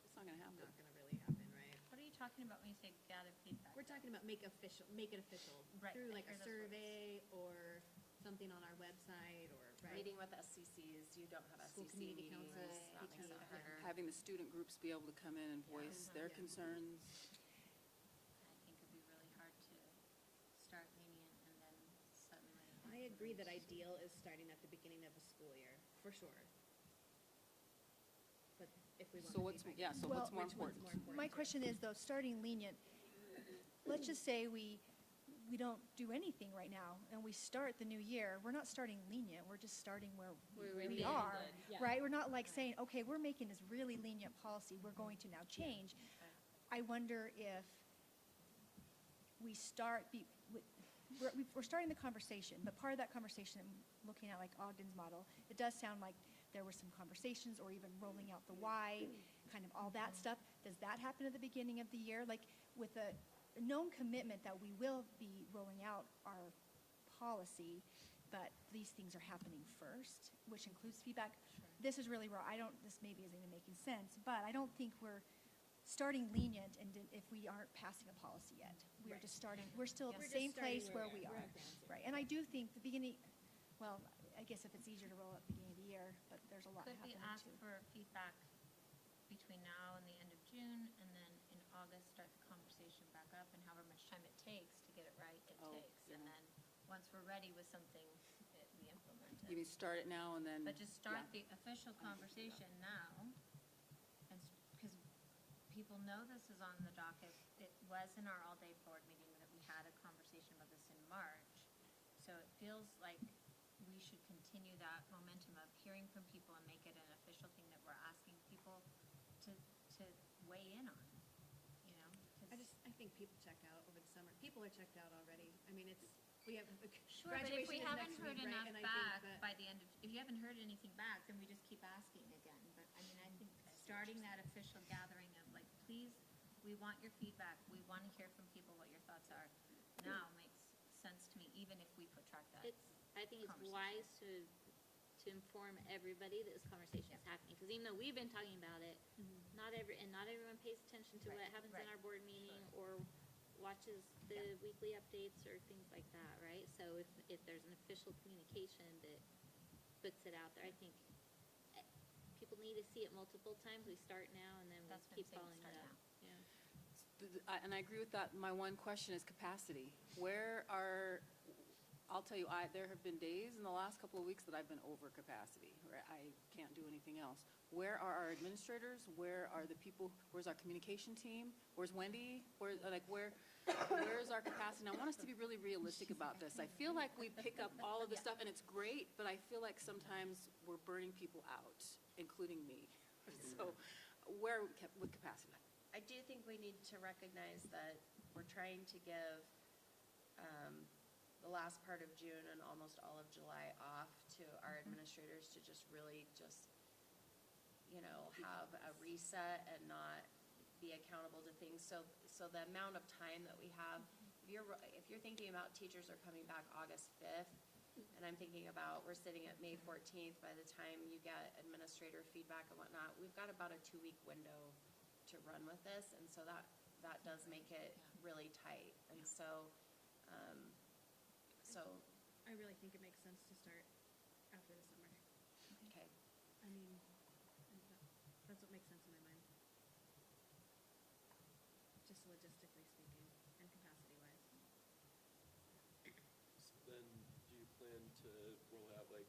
F: It's not going to happen.
A: not going to really happen, right?
H: What are you talking about when you say gather feedback?
A: We're talking about make it official
H: Right,
A: through
H: I
A: like a
H: hear those words.
A: survey or something on our website or, right?
G: Meeting with SCCs, you don't have
A: School
G: SCC
A: community
G: meetings,
A: councils,
G: that makes it
A: yeah.
G: harder.
F: Having the student groups be able to come in and voice their
A: Yeah.
F: concerns.
H: I think it'd be really hard to start lenient and then suddenly.
A: I agree that ideal is starting at the beginning of the school year, for sure. But if we want
F: So what's, yeah, so
I: Well,
F: what's more
A: which one's
F: important?
A: more important?
I: My question is, though, starting lenient, let's just say we don't do anything right now, and we start the new year, we're not starting lenient, we're just starting where we are,
A: Yeah.
I: right? We're not like saying, okay, we're making this really lenient policy, we're going to now change. I wonder if we start, we're starting the conversation, but part of that conversation, looking at like Ogden's model, it does sound like there were some conversations, or even rolling out the why, kind of all that stuff. Does that happen at the beginning of the year? Like, with a known commitment that we will be rolling out our policy, but these things are happening first, which includes feedback. This is really raw. This maybe isn't even making sense, but I don't think we're starting lenient and if we aren't passing a policy yet. We are just starting, we're still at the same place where we are. Right, and I do think the beginning, well, I guess if it's easier to roll at the beginning of the year, but there's a lot
H: Could we
I: happening
H: ask
I: too.
H: for feedback between now and the end of June, and then in August, start the conversation back up, and however much time it takes to get it right, it
F: Oh,
H: takes. And then, once we're ready with something, we implement
F: You mean
H: it.
F: start it now and then?
H: But just start
F: yeah.
H: the official conversation now, and, because people know this is on the docket. It was in our all-day board meeting that we had a conversation conversation about this in March. So it feels like we should continue that momentum of hearing from people and make it an official thing that we're asking people to weigh in on, you know? 'Cause-
A: I think people checked out over the summer. People are checked out already. I mean, we have,
H: Sure, but if we
A: graduation is
H: haven't
A: next
H: heard
A: week, right?
H: enough
A: And I
H: back
A: think that,
H: by the end of, if you haven't heard anything back, then we just keep asking again. But I mean, I think starting that official gathering of like, please, we want your feedback, we want to hear from people what your thoughts are, now makes sense to me, even if we protract that.
B: I think it's
H: conversation.
B: wise to inform everybody that this conversation is happening, because even though we've been talking about it, not everyone pays attention to what
H: Right,
B: happens in
H: right.
B: our board meeting or watches the weekly updates or things like that, right? So if there's an official communication that puts it out there, I think people need to see it multiple times. We start now and then we
H: That's what I'm
B: keep
H: saying,
B: following
H: start
B: it up.
H: now.
B: Yeah.
F: And I agree with that. My one question is capacity. I'll tell you, there have been days in the last couple of weeks that I've been over capacity, right? I can't do anything else. Where are our administrators? Where are the people? Where's our communication team? Where's Wendy? Where's our capacity? And I want us to be really realistic about this. I feel like we pick up all of this stuff and it's great, but I feel like sometimes we're burning people out, including me. So where are we with capacity?
G: I do think we need to recognize that we're trying to give the last part of June and almost all of July off to our administrators to just really have a reset and not be accountable to things. So the amount of time that we have, if you're thinking about teachers are coming back August 5th, and I'm thinking about we're sitting at May 14th, by the time you get administrator feedback and whatnot, we've got about a 2-week window to run with this, and so that does make it really tight. And so
A: I really think it makes sense to start after the summer.
F: Okay.
A: I mean, that's what makes sense in my mind. Just logistically speaking and capacity-wise.
D: So then, do you plan to roll out like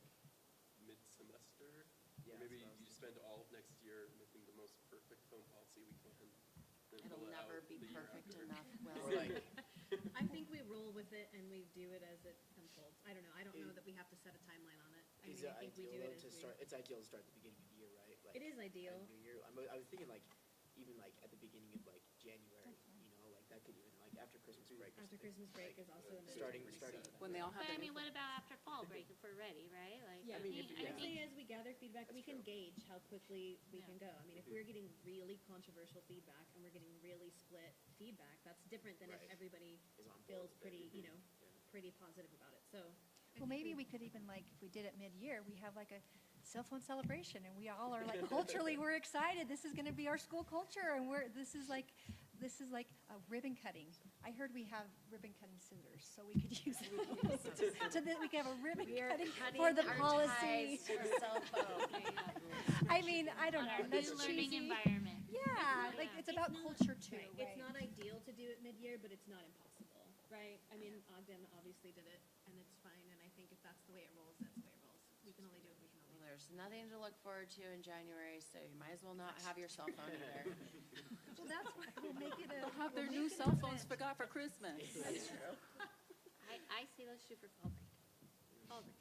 D: mid-semester?
J: Yeah,
D: Or maybe
J: that's what I was
D: you spend all of next year making the most perfect phone policy we can. Then
G: it'll
D: roll it
G: never
D: out
G: be
D: the year
G: perfect
D: after.
G: enough,
J: Or
G: Will.
J: like,
A: I think we roll with it and we do it as it unfolds. I don't know. I don't know that we have to set a timeline on it. I
J: is
A: mean,
J: it
A: I think we
J: ideal
A: do it
J: though
A: as
J: to
A: we.
J: start, it's ideal to start at the beginning of the year, right? Like,
A: It is ideal.
J: New Year, I was thinking like, even like at the beginning of like January, you know, like that could even, like after Christmas break or
A: After
J: something.
A: Christmas break
J: Like,
A: is also an
J: Starting.
F: When they all have
B: But I
F: their
B: mean, what about after fall break if we're ready, right? Like,
A: Yeah,
J: I mean, if-
A: I
J: yeah.
A: would say as we gather feedback, we
J: That's
A: can
J: true.
A: gauge how quickly we
B: Yeah.
A: can go. I mean, if we're getting really controversial feedback and we're getting really split feedback, that's different than if
J: Right.
A: everybody
J: Is on board
A: feels
J: with it.
A: pretty,
J: Yeah.
A: pretty positive about it. So. I
I: Well,
A: think
I: maybe we could even like, if we did it mid-year, we have like a cell phone celebration and we all are like culturally, we're excited. This is gonna be our school culture and this is like a ribbon cutting. I heard we have ribbon cutting scissors, so we could use it. So that we can have a ribbon cutting for the policy. I mean, I don't know,
B: our
I: that's
B: new learning
I: cheesy.
B: environment.
I: Yeah, like
B: Yeah.
I: it's about culture too,
A: Right.
I: right?
A: It's not ideal to do it mid-year, but it's not impossible, right? I mean, Ogden obviously did it, and it's fine, and I think if that's the way it rolls, that's the way it rolls. We can only do what we can only
G: Well,
A: do.
G: there's nothing to look forward to in January, so you might as well not have your cell phone either.
I: Well, that's why we'll make it a.
F: Have their
I: we'll
F: new
I: make it
F: cell
I: an
F: phones
I: event.
F: forgot for Christmas.
G: That's true.
B: I say let's shoot for fall break. Fall break.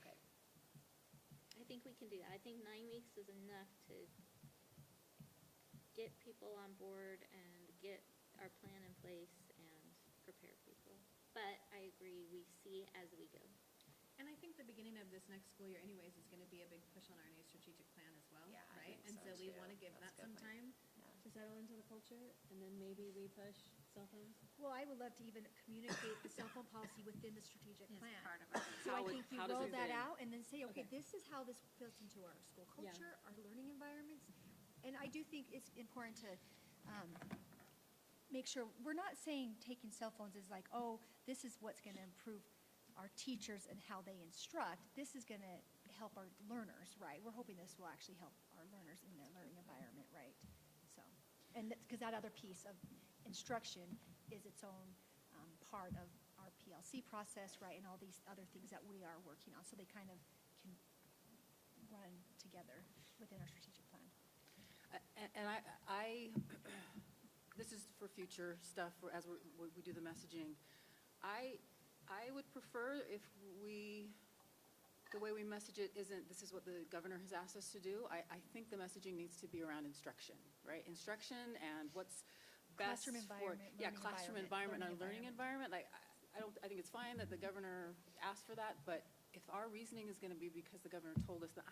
G: Okay.
B: I think we can do that. I think 9 weeks is enough to get people on board and get our plan in place and prepare people. But I agree, we see as we go.
A: And I think the beginning of this next school year anyways is gonna be a big push on our new strategic plan as well,
G: Yeah, I
A: right?
G: think
A: And
G: so,
A: so we
G: too.
A: wanna give
G: That's
A: that
G: a good
A: some
G: point.
A: time
G: Yeah.
A: to settle into the culture, and then maybe we push cell phones.
I: Well, I would love to even communicate the cell phone policy within the strategic
H: Is
I: plan.
H: part of our.
I: So I
F: How
I: think you
F: how does
I: roll
F: it
I: that
F: fit in?
I: out and then say, okay,
A: Okay.
I: this is how this fits into our school
A: Yeah.
I: culture, our learning environments. And I do think it's important to make sure, we're not saying taking cell phones is like, oh, this is what's going to improve our teachers and how they instruct. This is going to help our learners, right? We're hoping this will actually help our learners in their learning environment, right? So, and because that other piece of instruction is its own part of our PLC process, right? And all these other things that we are working on. So they kind of can run together within our strategic plan.
F: And I, this is for future stuff, as we do the messaging. I would prefer if the way we message it isn't, this is what the governor has asked us to do. I think the messaging needs to be around instruction, right? Instruction and what's best
I: Classroom
F: for.
I: environment,
F: Yeah,
I: learning
F: classroom environment and learning environment. Like, I think it's fine that the governor asked for that, but if our reasoning is going to be because the governor told us that,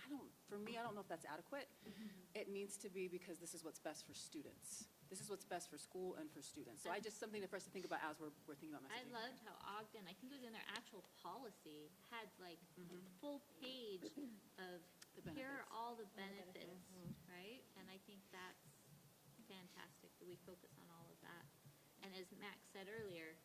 F: for me, I don't know if that's adequate. It needs to be because this is what's best for students. This is what's best for school and for students. So something for us to think about as we're thinking about
B: I
F: messaging.
B: loved how Ogden, I think it was in their actual policy, had like a full page of
F: The
B: here are
F: benefits.
B: all the benefits, right? And I think that's fantastic that we focus on all of that. And as Max said earlier,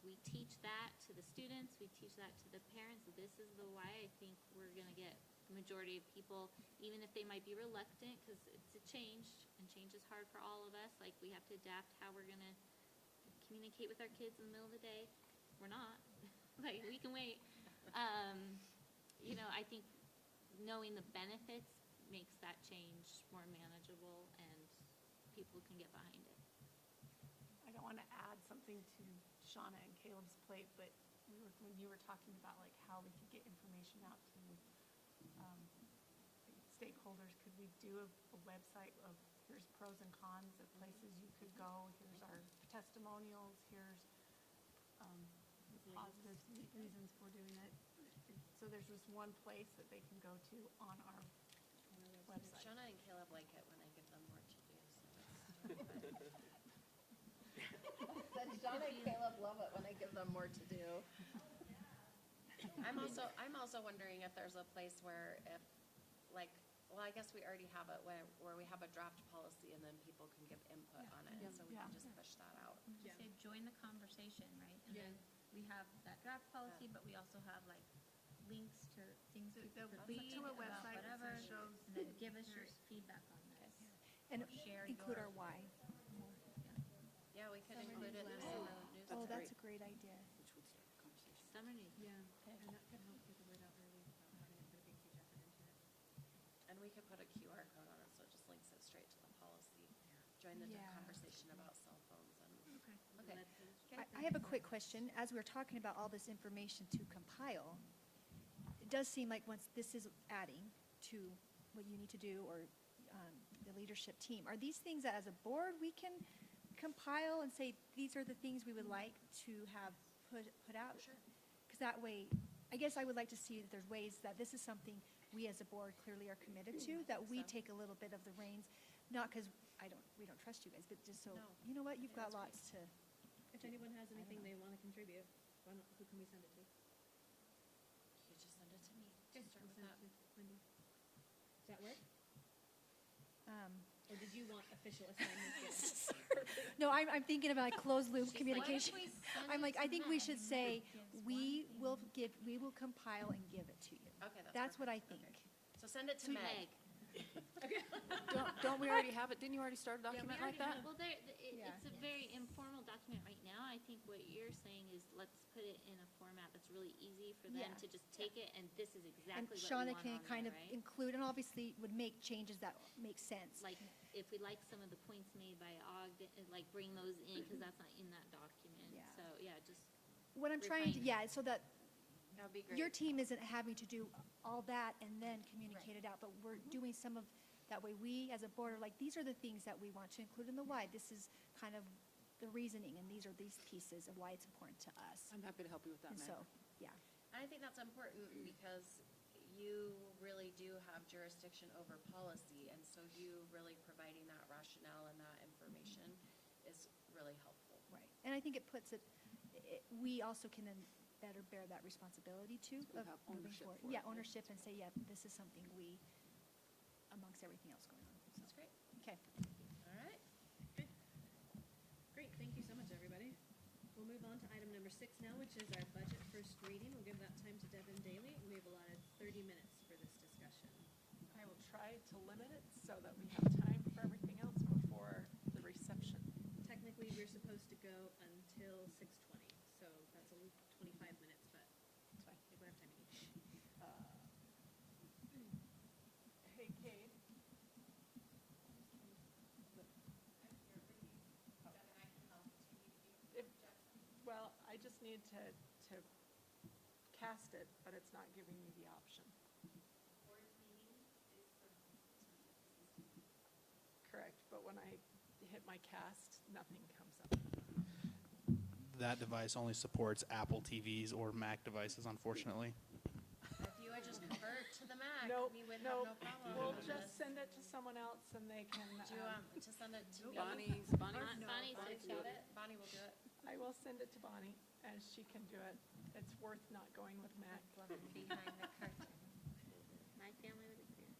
B: we teach that to the students, we teach that to the parents. This is the why I think we're gonna get the majority of people, even if they might be reluctant, because it's a change, and change is hard for all of us. Like, we have to adapt how we're gonna communicate with our kids in the middle of the day. We're not. Like, we can wait. You know, I think knowing the benefits makes that change more manageable, and people can get behind it.
C: I don't want to add something to Shauna and Caleb's plate, but when you were talking about like how we could get information out to stakeholders, could we do a website of here's pros and cons of places you could go, here's our testimonials, here's positive reasons for doing it. So there's just one place that they can go to on our website.
G: Shauna and Caleb like it when I give them more to do, so But Shauna and Caleb love it when I give them more to do. I'm also wondering if there's a place where I guess we already have it where we have a draft policy and then people can give input on it, so we can just push that out.
H: Just say, join the conversation, right? And then we have that draft policy, but we also have like links to things people could read
C: to a
H: about
C: website that
H: whatever,
C: shows
H: and then give us your feedback on this.
I: And
H: Or share
I: include
H: your-
I: our why.
G: Yeah, we could include it in the news.
I: Oh, that's a great idea.
F: Which would start the conversation.
B: Summer news.
A: Yeah, and that could help get the word out early without having to put a big, huge effort into it.
G: And we could put a QR code on it, so it just links it straight to the policy. Join the
I: Yeah.
G: conversation about cell phones and.
B: Okay.
I: I have a quick question. As we're talking about all this information to compile, it does seem like once this is adding to what you need to do, or the leadership team, are these things that as a board we can compile and say, these are the things we would like to have put out?
G: Sure.
I: Because that way, I guess I would like to see that there's ways that this is something we as a board clearly are committed to, that we take a little bit of the reins, not because we don't trust you guys, but just so,
G: No.
I: you know what, you've got lots to.
A: If anyone has anything they want to contribute, who can we send it to?
G: You just send it to me.
A: Okay,
G: Start
A: we'll
G: with
A: send
G: that.
A: it to Wendy. Does that work? Or did you want official assignments given?
I: No, I'm thinking about like closed loop
B: She's like,
I: communication.
H: Why don't we send
I: I'm
H: it
I: like,
H: to
I: I think we
H: Meg
I: should
H: and
I: say,
H: Meg gives
I: we
H: one
I: will compile and give it to you.
G: Okay,
I: That's what I
G: perfect.
I: think.
G: Okay. So send it to Meg.
F: Don't we already have it? Didn't you already start a document like that?
B: Well,
I: Yeah.
B: it's a very informal document right now. I think what you're saying is let's put it in a format that's really easy for them
I: Yeah.
B: to just take it, and this is
I: And
B: exactly what we
I: Shauna
B: want
I: can
B: on
I: kind
B: there,
I: of
B: right?
I: include, and obviously would make changes that make sense.
B: Like, if we like some of the points made by Ogden, like bring those in, because that's not in that document.
I: Yeah.
B: So, yeah, just,
I: What I'm trying to,
B: refine it.
I: so that
G: That would be great.
I: your team isn't having to do all that and then communicate it out, but we're doing some of, that way we as a board are like, these are the things that we want to include in the why. This is kind of the reasoning, and these are these pieces of why it's important to us.
F: I'm happy to help you with that,
I: And
F: Meg.
I: so, yeah.
G: And I think that's important because you really do have jurisdiction over policy, and so you really providing that rationale and that information is really helpful.
I: Right, and I think it puts it, we also can then better bear that responsibility too.
F: We
I: of
F: have
I: moving
F: ownership
I: forward.
F: for it.
I: Yeah, ownership, and say, yeah, this is something we, amongst everything else going on. So,
G: That's great.
I: okay.
G: All right.
A: Great, thank you so much, everybody. We'll move on to item number 6 now, which is our budget first reading. We'll give that time to Devin Daly. We have allotted 30 minutes for this discussion.
E: I will try to limit it so that we have time for everything else before the reception.
A: Technically, we're supposed to go until 6:20, so that's 25 minutes, but it's fine. Take whatever time you need.
E: Hey, Kate. Well, I just
C: need to cast it, but it's not giving me the option. Correct, but when I hit my cast, nothing comes up.
K: That device only supports Apple TVs or Mac devices, unfortunately.
G: If you would just convert to the Mac,
C: Nope,
G: we would have
C: nope.
G: no problem.
C: We'll
G: with
C: just
G: this.
C: send it to someone else and they can,
G: Do you want to send it to me?
F: Bonnie
B: Bonnie's got it.
G: Bonnie will do it.
C: I will send it to Bonnie and she can do it. It's worth not going with Mac.
B: Woman behind the curtain. My family would agree.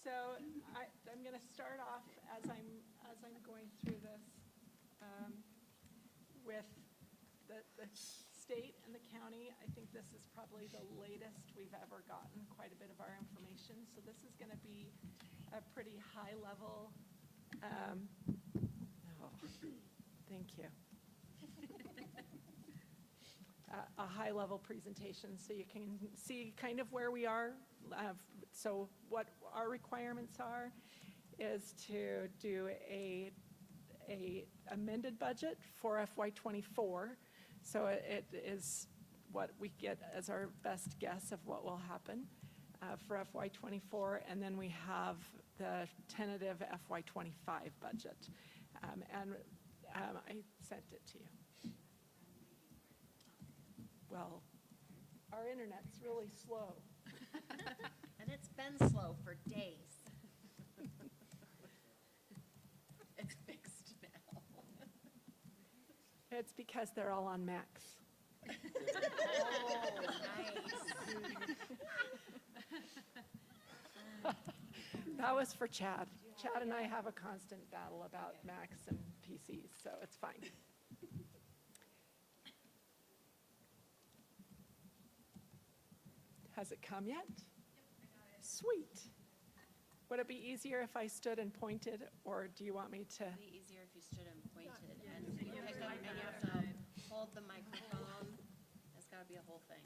C: So I'm going to start off as I'm going through this with the state and the county. I think this is probably the latest we've ever gotten quite a bit of our information. So this is going to be a pretty high level. Thank you. A high level presentation so you can see kind of where we are. So what our requirements are is to do a amended budget for FY24. So it is what we get as our best guess of what will happen for FY24, and then we have the tentative FY25 budget. I sent it to you. Well, our internet's really slow.
G: And it's been slow for days. It's fixed now.
C: It's because they're all on Macs.
G: Oh, nice.
C: That was for Chad. Chad and I have a constant battle about Macs and PCs, so it's fine. Has it come yet? Sweet. Would it be easier if I stood and pointed, or do you want me to?
G: It'd be easier if you stood and pointed, and you pick up, and you have to hold the microphone. It's gotta be a whole thing.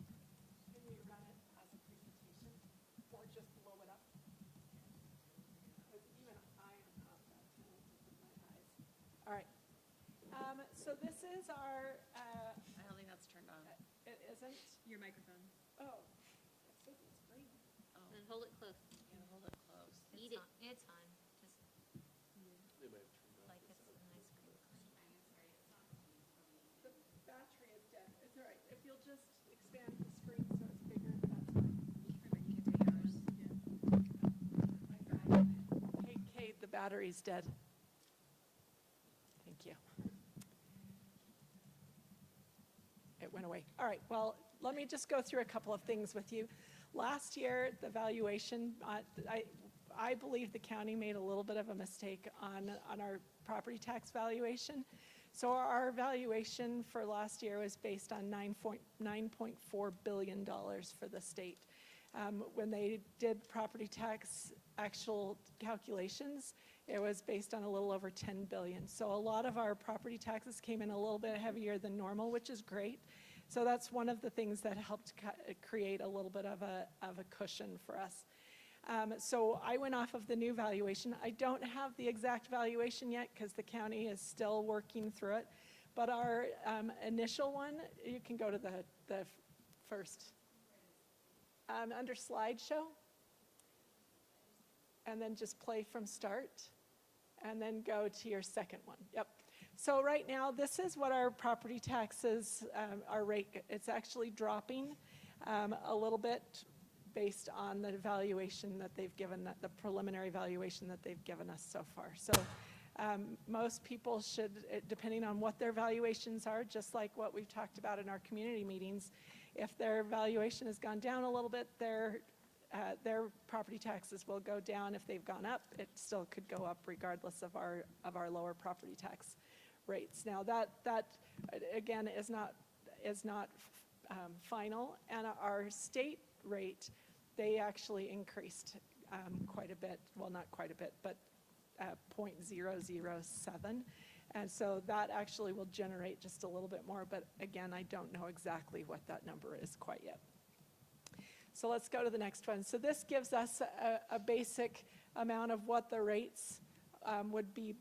C: Can we run it as a presentation, or just blow it up? Because even I am not that talented with my eyes. All right. So this is our,
G: I don't think that's turned on.
C: it isn't,
A: Your microphone.
C: oh, it says it's green.
B: And hold it close.
G: You gotta hold it close.
B: Eat it.
H: It's on, just
D: They might have turned off
H: like
D: the
H: it's
D: sound.
H: an ice cream cone.
C: The battery is dead. It's all right. If you'll just expand the screen so it's bigger, that's fine.
G: You can do yours.
C: Hey, Kate, the battery's dead. Thank you. It went away. All right, well, let me just go through a couple of things with you. Last year, the valuation, I believe the county made a little bit of a mistake on our property tax valuation. So our valuation for last year was based on $9.4 billion for the state. When they did property tax actual calculations, it was based on a little over 10 billion. So a lot of our property taxes came in a little bit heavier than normal, which is great. So that's one of the things that helped create a little bit of a cushion for us. So I went off of the new valuation. I don't have the exact valuation yet because the county is still working through it. But our initial one, you can go to the first. Under slideshow. And then just play from start. And then go to your second one. Yep. So right now, this is what our property taxes, our rate, it's actually dropping a little bit based on the valuation that they've given, the preliminary valuation that they've given us so far. So most people should, depending on what their valuations are, just like what we've talked about in our community meetings, if their valuation has gone down a little bit, their property taxes will go down. If they've gone up, it still could go up regardless of our lower property tax rates. Now that again is not final, and our state rate, they actually increased quite a bit. Well, not quite a bit, but 0.007. And so that actually will generate just a little bit more, but again, I don't know exactly what that number is quite yet. So let's go to the next one. So this gives us a basic amount of what the rates would be.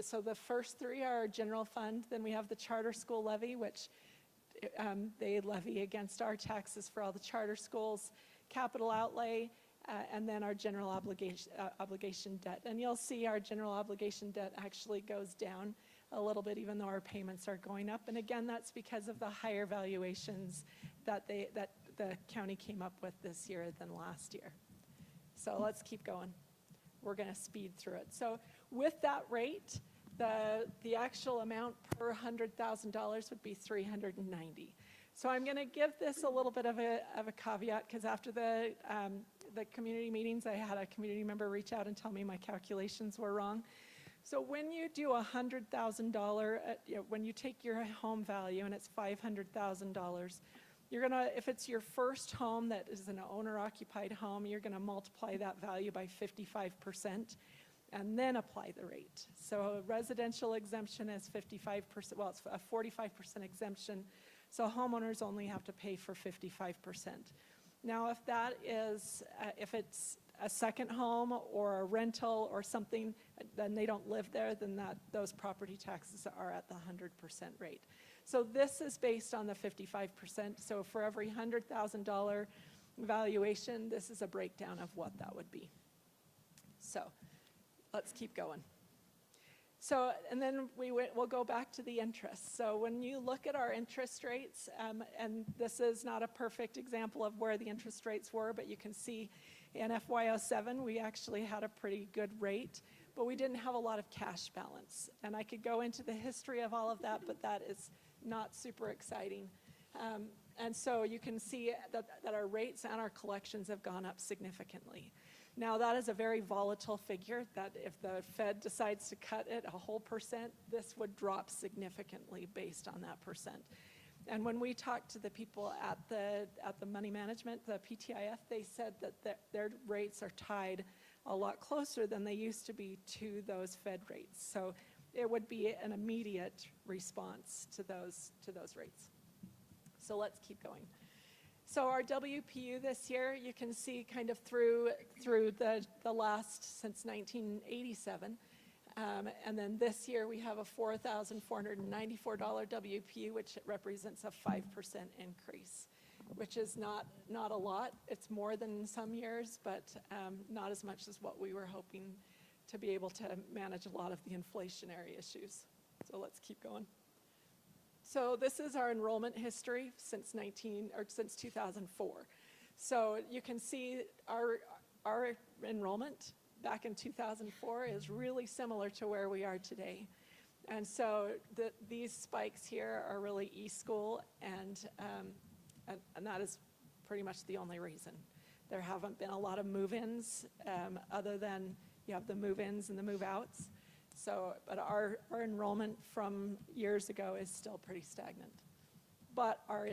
C: so the first three are our general fund, then we have the charter school levy, which they levy against our taxes for all the charter schools, capital outlay, and then our general obligation debt. And you'll see our general obligation debt actually goes down a little bit, even though our payments are going up. And again, that's because of the higher valuations that the county came up with this year than last year. So let's keep going. We're going to speed through it. So with that rate, the actual amount per $100,000 would be $390. So I'm going to give this a little bit of a caveat, because after the community meetings, I had a community member reach out and tell me my calculations were wrong. So when you do $100,000, when you take your home value and it's $500,000, you're gonna, if it's your first home that is an owner-occupied home, you're gonna multiply that value by 55% and then apply the rate. So a residential exemption is 55%, well, it's a 45% exemption, so homeowners only have to pay for 55%. Now, if that is, if it's a second home or a rental or something, then they don't live there, then those property taxes are at the 100% rate. So this is based on the 55%. So for every $100,000 valuation, this is a breakdown of what that would be. So let's keep going. So, and then we'll go back to the interest. So when you look at our interest rates, and this is not a perfect example of where the interest rates were, but you can see in FY07, we actually had a pretty good rate, but we didn't have a lot of cash balance. And I could go into the history of all of that, but that is not super exciting. And so you can see that our rates and our collections have gone up significantly. Now, that is a very volatile figure, that if the Fed decides to cut it a whole percent, this would drop significantly based on that percent. And when we talked to the people at the money management, the PTIF, they said that their rates are tied a lot closer than they used to be to those Fed rates. So it would be an immediate response to those rates. So let's keep going. So our WPU this year, you can see kind of through the last, since 1987. And then this year we have a $4,494 WPU, which represents a 5% increase, which is not a lot. It's more than some years, but not as much as what we were hoping to be able to manage a lot of the inflationary issues. So let's keep going. So this is our enrollment history since 2004. So you can see our enrollment back in 2004 is really similar to where we are today. And so these spikes here are really e-school, and that is pretty much the only reason. There haven't been a lot of move-ins, other than you have the move-ins and the move-outs. So, but our enrollment from years ago is still pretty stagnant. But our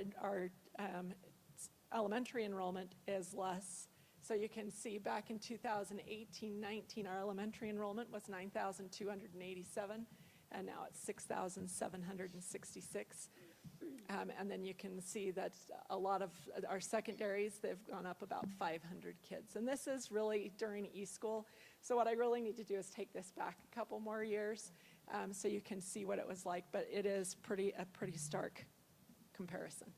C: elementary enrollment is less. So you can see back in 2018-19, our elementary enrollment was 9,287, and now it's 6,766. And then you can see that a lot of our secondaries, they've gone up about 500 kids. And this is really during e-school. So what I really need to do is take this back a couple more years so you can see what it was like. But it is a pretty stark comparison.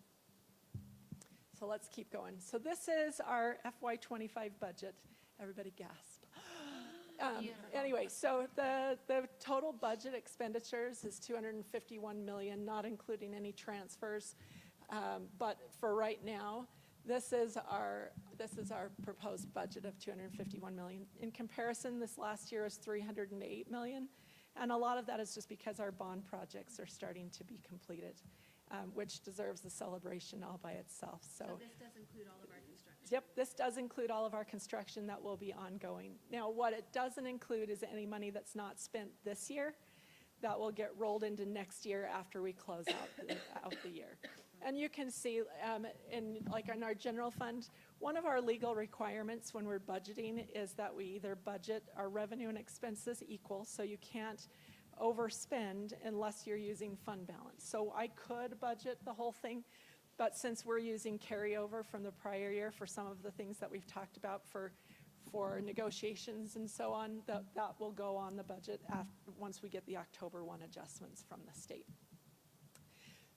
C: So let's keep going. So this is our FY25 budget. Everybody gasp. Anyway, so the total budget expenditures is $251 million, not including any transfers. But for right now, this is our proposed budget of $251 million. In comparison, this last year is $308 million, and a lot of that is just because our bond projects are starting to be completed, which deserves a celebration all by itself.
A: So this does include all of our construction?
C: Yep, this does include all of our construction that will be ongoing. Now, what it doesn't include is any money that's not spent this year that will get rolled into next year after we close out the year. And you can see in our general fund, one of our legal requirements when we're budgeting is that we either budget our revenue and expenses equal, so you can't overspend unless you're using fund balance. So I could budget the whole thing, but since we're using carryover from the prior year for some of the things that we've talked about for for negotiations and so on, that will go on the budget once we get the October 1 adjustments from the state.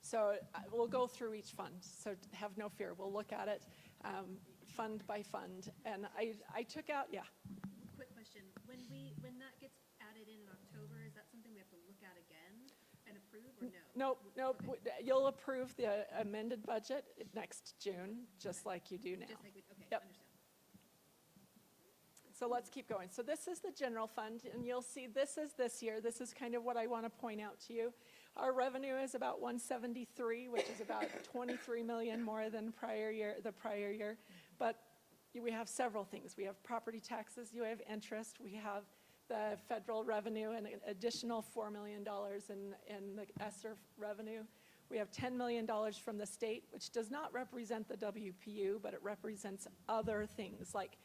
C: So we'll go through each fund, so have no fear. We'll look at it fund by fund. And I took out, yeah.
A: Quick question, when that gets added in October, is that something we have to look at again and approve, or no?
C: Nope.
A: Okay.
C: You'll approve the amended budget next June, just like you do now.
A: Just like, okay,
C: Yep.
A: understand.
C: So let's keep going. So this is the general fund, and you'll see this is this year. This is kind of what I want to point out to you. Our revenue is about 173, which is about 23 million more than the prior year. But we have several things. We have property taxes, you have interest, we have the federal revenue and an additional $4 million in the ESSER revenue. We have $10 million from the state, which does not represent the WPU, but it represents other things. Like,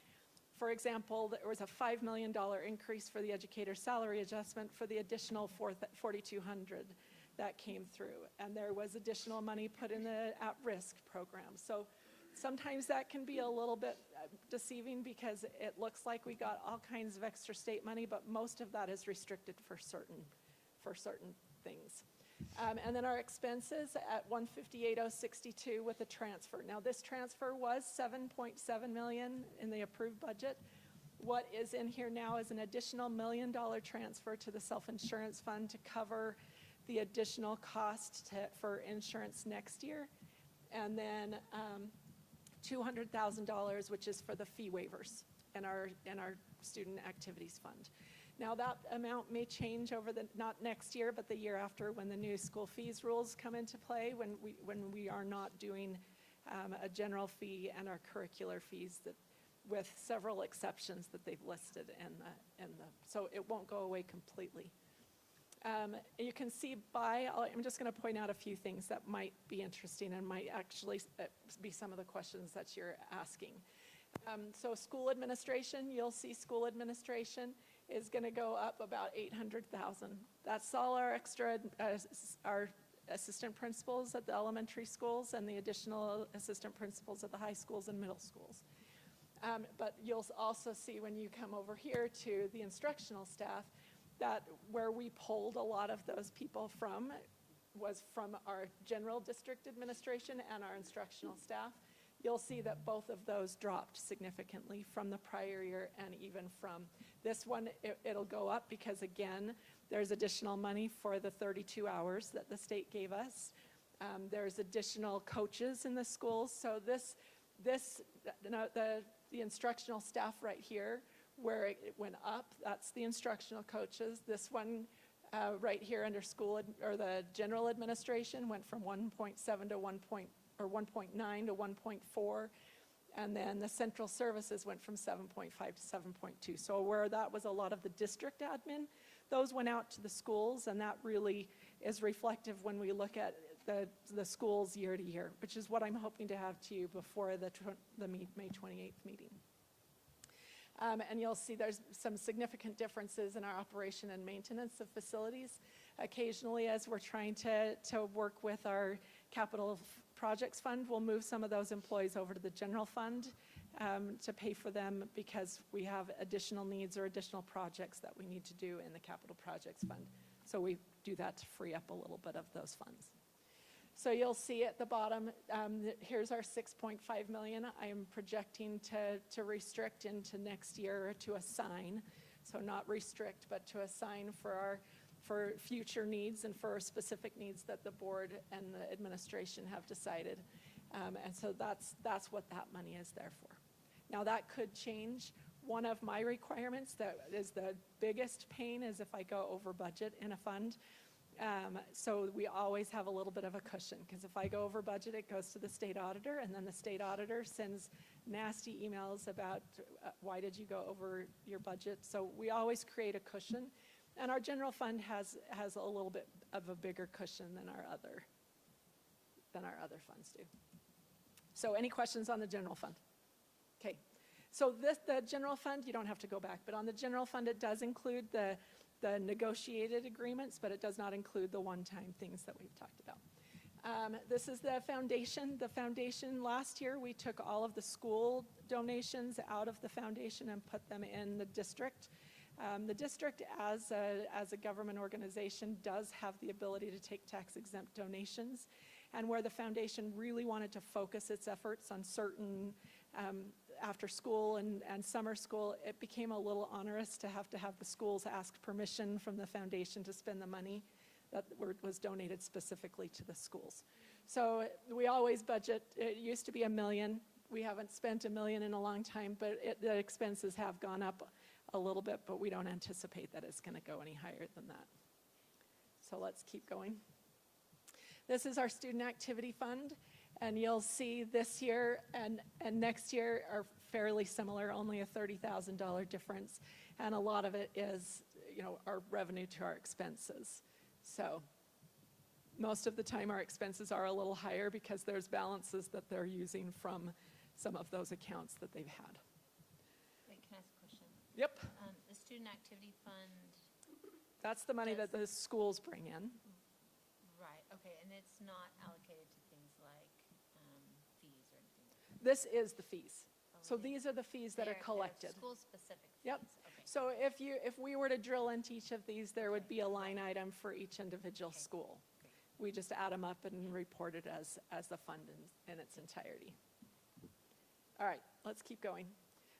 C: for example, there was a $5 million increase for the educator salary adjustment for the additional 4,200 that came through. And there was additional money put in the at-risk program. So sometimes that can be a little bit deceiving because it looks like we got all kinds of extra state money, but most of that is restricted for certain things. And then our expenses at 158,062 with a transfer. Now this transfer was 7.7 million in the approved budget. What is in here now is an additional $1 million transfer to the self-insurance fund to cover the additional cost for insurance next year. And then $200,000, which is for the fee waivers in our student activities fund. Now that amount may change over not next year, but the year after when the new school fees rules come into play, when we are not doing a general fee and our curricular fees with several exceptions that they've listed so it won't go away completely. You can see I'm just going to point out a few things that might be interesting and might actually be some of the questions that you're asking. So school administration, you'll see school administration is going to go up about 800,000. That's all our extra, our assistant principals at the elementary schools and the additional assistant principals at the high schools and middle schools. But you'll also see when you come over here to the instructional staff that where we pulled a lot of those people from was from our general district administration and our instructional staff. You'll see that both of those dropped significantly from the prior year and even from this one. It'll go up because, again, there's additional money for the 32 hours that the state gave us. There's additional coaches in the schools. So the instructional staff right here, where it went up, that's the instructional coaches. This one right here under the general administration went from 1.7 to 1.9 to 1.4, and then the central services went from 7.5 to 7.2. So where that was a lot of the district admin, those went out to the schools, and that really is reflective when we look at the schools year to year, which is what I'm hoping to have to you before the May 28th meeting. And you'll see there's some significant differences in our operation and maintenance of facilities. Occasionally, as we're trying to work with our capital projects fund, we'll move some of those employees over to the general fund to pay for them because we have additional needs or additional projects that we need to do in the capital projects fund. So we do that to free up a little bit of those funds. So you'll see at the bottom, here's our 6.5 million. I am projecting to restrict into next year to assign. So not restrict, but to assign for future needs and for specific needs that the board and the administration have decided. And so that's what that money is there for. Now that could change. One of my requirements that is the biggest pain is if I go over budget in a fund. So we always have a little bit of a cushion, because if I go over budget, it goes to the state auditor, and then the state auditor sends nasty emails about why did you go over your budget. So we always create a cushion, and our general fund has a little bit of a bigger cushion than our other funds do. So any questions on the general fund? Okay. So the general fund, you don't have to go back, but on the general fund, it does include the negotiated agreements, but it does not include the one-time things that we've talked about. This is the foundation. The foundation, last year, we took all of the school donations out of the foundation and put them in the district. The district, as a government organization, does have the ability to take tax-exempt donations. And where the foundation really wanted to focus its efforts on certain after school and summer school, it became a little onerous to have the schools ask permission from the foundation to spend the money that was donated specifically to the schools. So we always budget, it used to be $1 million. We haven't spent $1 million in a long time, but the expenses have gone up a little bit, but we don't anticipate that it's going to go any higher than that. So let's keep going. This is our student activity fund, and you'll see this year and next year are fairly similar, only a $30,000 difference, and a lot of it is, our revenue to our expenses. So most of the time our expenses are a little higher because there's balances that they're using from some of those accounts that they've had.
H: Wait, can I ask a question?
C: Yep,
H: The student activity fund,
C: that's the money that the schools bring in.
H: right, okay, and it's not allocated to things like fees or anything like that?
C: This is the fees. So
H: Okay.
C: these are the fees that are
H: They're
C: collected.
H: school-specific fees?
C: Yep.
H: Okay.
C: So if we were to drill into each of these, there would be a line item for each individual
H: Okay.
C: school.
H: Great.
C: We just add them up and report it as the fund in its entirety. All right, let's keep going.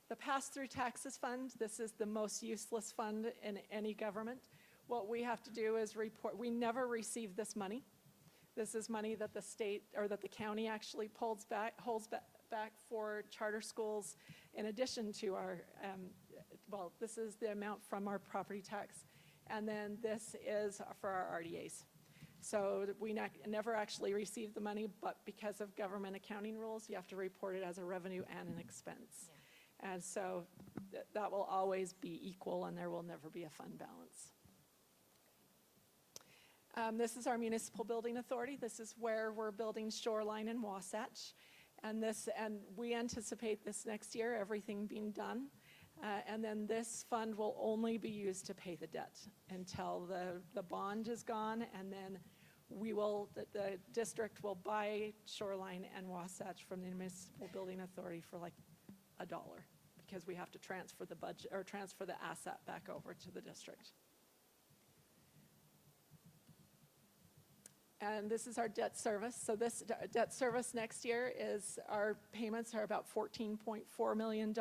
C: The pass-through taxes fund, this is the most useless fund in any government. What we have to do is report, we never receive this money. This is money that the state, or that the county actually holds back for charter schools in addition to our, this is the amount from our property tax, and then this is for our RDAs. So we never actually receive the money, but because of government accounting rules, you have to report it as a revenue and an expense.
H: Yeah.
C: And so that will always be equal, and there will never be a fund balance. This is our municipal building authority. This is where we're building Shoreline and Wasatch. And we anticipate this next year, everything being done. And then this fund will only be used to pay the debt until the bond is gone, and then the district will buy Shoreline and Wasatch from the municipal building authority for like $1, because we have to transfer the budget, or transfer the asset back over to the district. And this is our debt service. So this debt service next year is, our payments are about $14.4 million.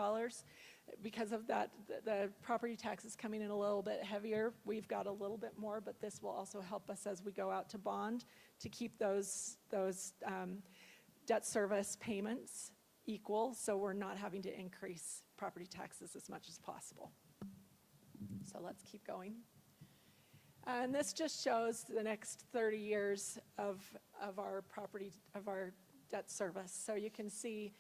C: Because of that, the property tax is coming in a little bit heavier. We've got a little bit more, but this will also help us as we go out to bond to keep those debt service payments equal, so we're not having to increase property taxes as much as possible. So let's keep going. And this just shows the next 30 years of our debt service. So you can see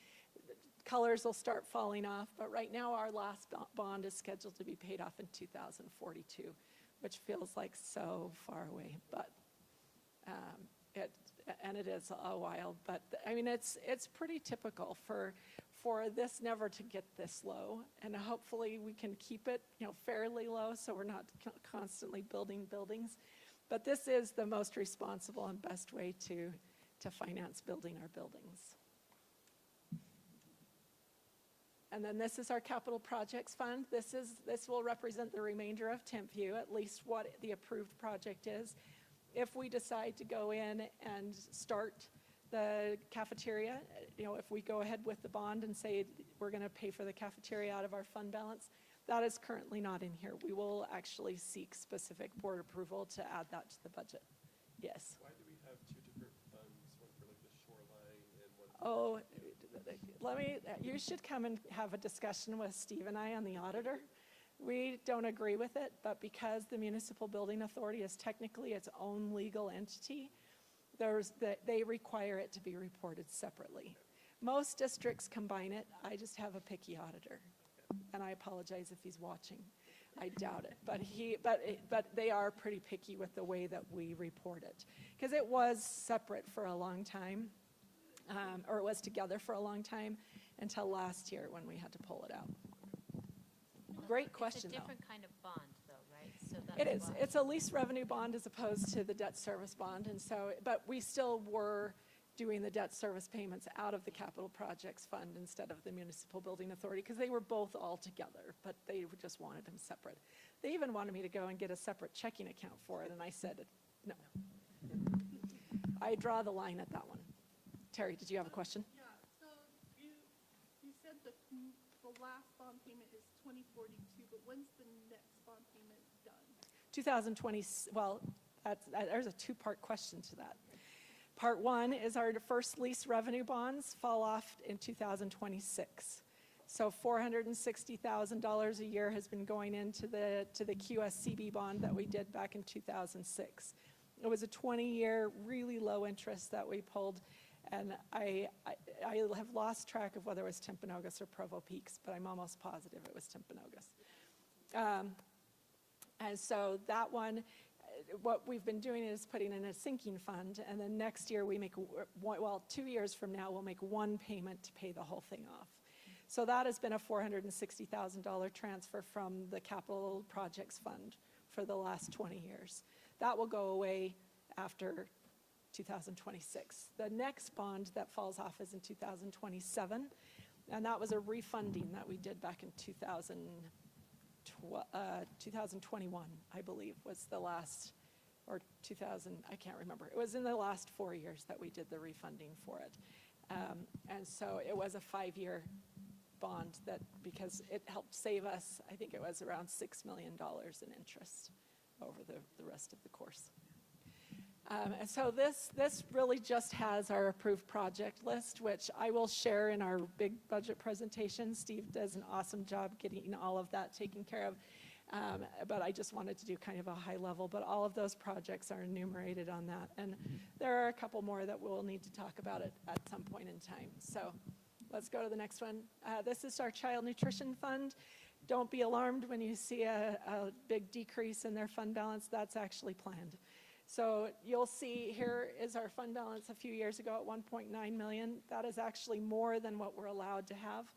C: colors will start falling off, but right now our last bond is scheduled to be paid off in 2042, which feels like so far away, but it is a while. But I mean, it's pretty typical for this never to get this low, and hopefully we can keep it, fairly low, so we're not constantly building buildings. But this is the most responsible and best way to finance building our buildings. And then this is our capital projects fund. This will represent the remainder of Tempview, at least what the approved project is. If we decide to go in and start the cafeteria, if we go ahead with the bond and say we're going to pay for the cafeteria out of our fund balance, that is currently not in here. We will actually seek specific board approval to add that to the budget. Yes.
D: Why do we have two different funds, one for like the shoreline and one for
C: you should come and have a discussion with Steve and I on the auditor. We don't agree with it, but because the Municipal Building Authority is technically its own legal entity, they require it to be reported separately. Most districts combine it. I just have a picky auditor, and I apologize if he's watching. I doubt it, but they are pretty picky with the way that we report it, because it was separate for a long time, or it was together for a long time until last year when we had to pull it out. Great question,
H: It's a
C: though.
H: different kind of bond, though, right? So that's
C: It is. It's a lease revenue bond as opposed to the debt service bond, and so, but we still were doing the debt service payments out of the capital projects fund instead of the municipal building authority, because they were both all together, but they just wanted them separate. They even wanted me to go and get a separate checking account for it, and I said, no. I draw the line at that one. Terry, did you have a question?
E: Yeah, so you said that the last bond payment is 2042, but when's the next bond payment done?
C: 2020, well, there's a two-part question to that. Part one is our first lease revenue bonds fall off in 2026. So $460,000 a year has been going into the QSCB bond that we did back in 2006. It was a 20-year, really low interest that we pulled, and I have lost track of whether it was Timpanogos or Provo Peaks, but I'm almost positive it was Timpanogos. And so that one, what we've been doing is putting in a sinking fund, and then next year we make, 2 years from now, we'll make one payment to pay the whole thing off. So that has been a $460,000 transfer from the capital projects fund for the last 20 years. That will go away after 2026. The next bond that falls off is in 2027, and that was a refunding that we did back in 2021, I believe, was the last, or 2000, I can't remember. It was in the last 4 years that we did the refunding for it. And so it was a 5-year bond that, because it helped save us, I think it was around $6 million in interest over the rest of the course. And so this really just has our approved project list, which I will share in our big budget presentation. Steve does an awesome job getting all of that taken care of. But I just wanted to do kind of a high level, but all of those projects are enumerated on that. And there are a couple more that we'll need to talk about it at some point in time. So let's go to the next one. This is our child nutrition fund. Don't be alarmed when you see a big decrease in their fund balance. That's actually planned. So you'll see here is our fund balance a few years ago at 1.9 million. That is actually more than what we're allowed to have.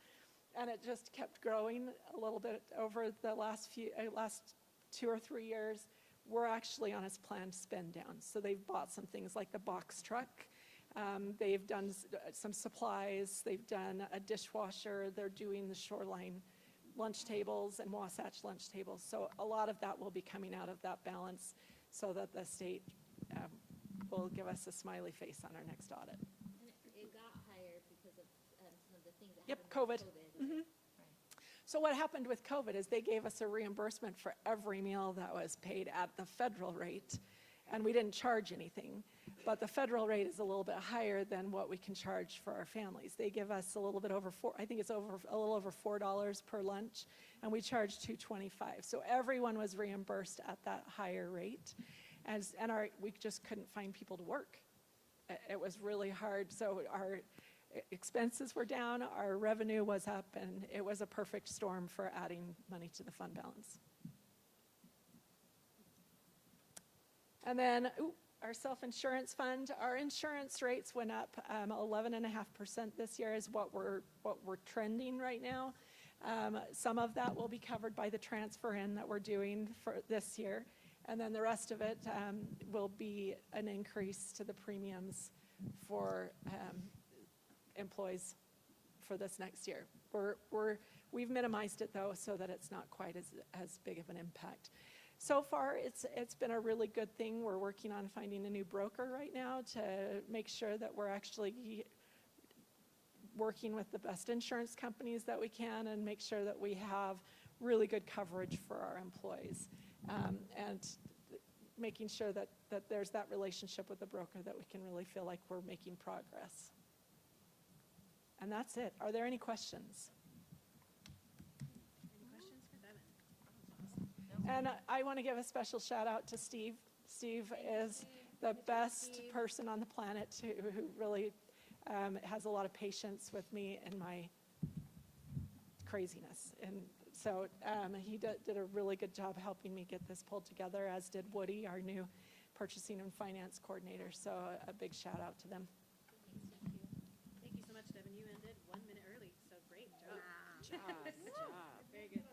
C: And it just kept growing a little bit over the last 2 or 3 years. We're actually on its planned spend down. So they've bought some things like the box truck. They've done some supplies. They've done a dishwasher. They're doing the shoreline lunch tables and Wasatch lunch tables. So a lot of that will be coming out of that balance, so that the state will give us a smiley face on our next audit.
H: And it got higher because of some of the things that
C: Yep,
H: happened
C: COVID.
H: with COVID.
C: Mhm. So what happened with COVID is they gave us a reimbursement for every meal that was paid at the federal rate, and we didn't charge anything. But the federal rate is a little bit higher than what we can charge for our families. They give us a little bit over I think it's a little over $4 per lunch, and we charge $2.25. So everyone was reimbursed at that higher rate, and we just couldn't find people to work. It was really hard. So our expenses were down, our revenue was up, and it was a perfect storm for adding money to the fund balance. And then, our self-insurance fund, our insurance rates went up 11.5% this year is what we're trending right now. Some of that will be covered by the transfer in that we're doing for this year. And then the rest of it will be an increase to the premiums for employees for this next year. We've minimized it though, so that it's not quite as big of an impact. So far, it's been a really good thing. We're working on finding a new broker right now to make sure that we're actually working with the best insurance companies that we can and make sure that we have really good coverage for our employees. And making sure that there's that relationship with the broker that we can really feel like we're making progress. And that's it. Are there any questions?
A: Any questions for Devin?
C: And I want to give a special shout out to Steve. Steve is the best person on the planet who really has a lot of patience with me and my craziness. And so he did a really good job helping me get this pulled together, as did Woody, our new purchasing and finance coordinator. So a big shout out to them.
A: Thank you so much, Devin. You ended 1 minute early, so great job.
F: Job.
A: Very good.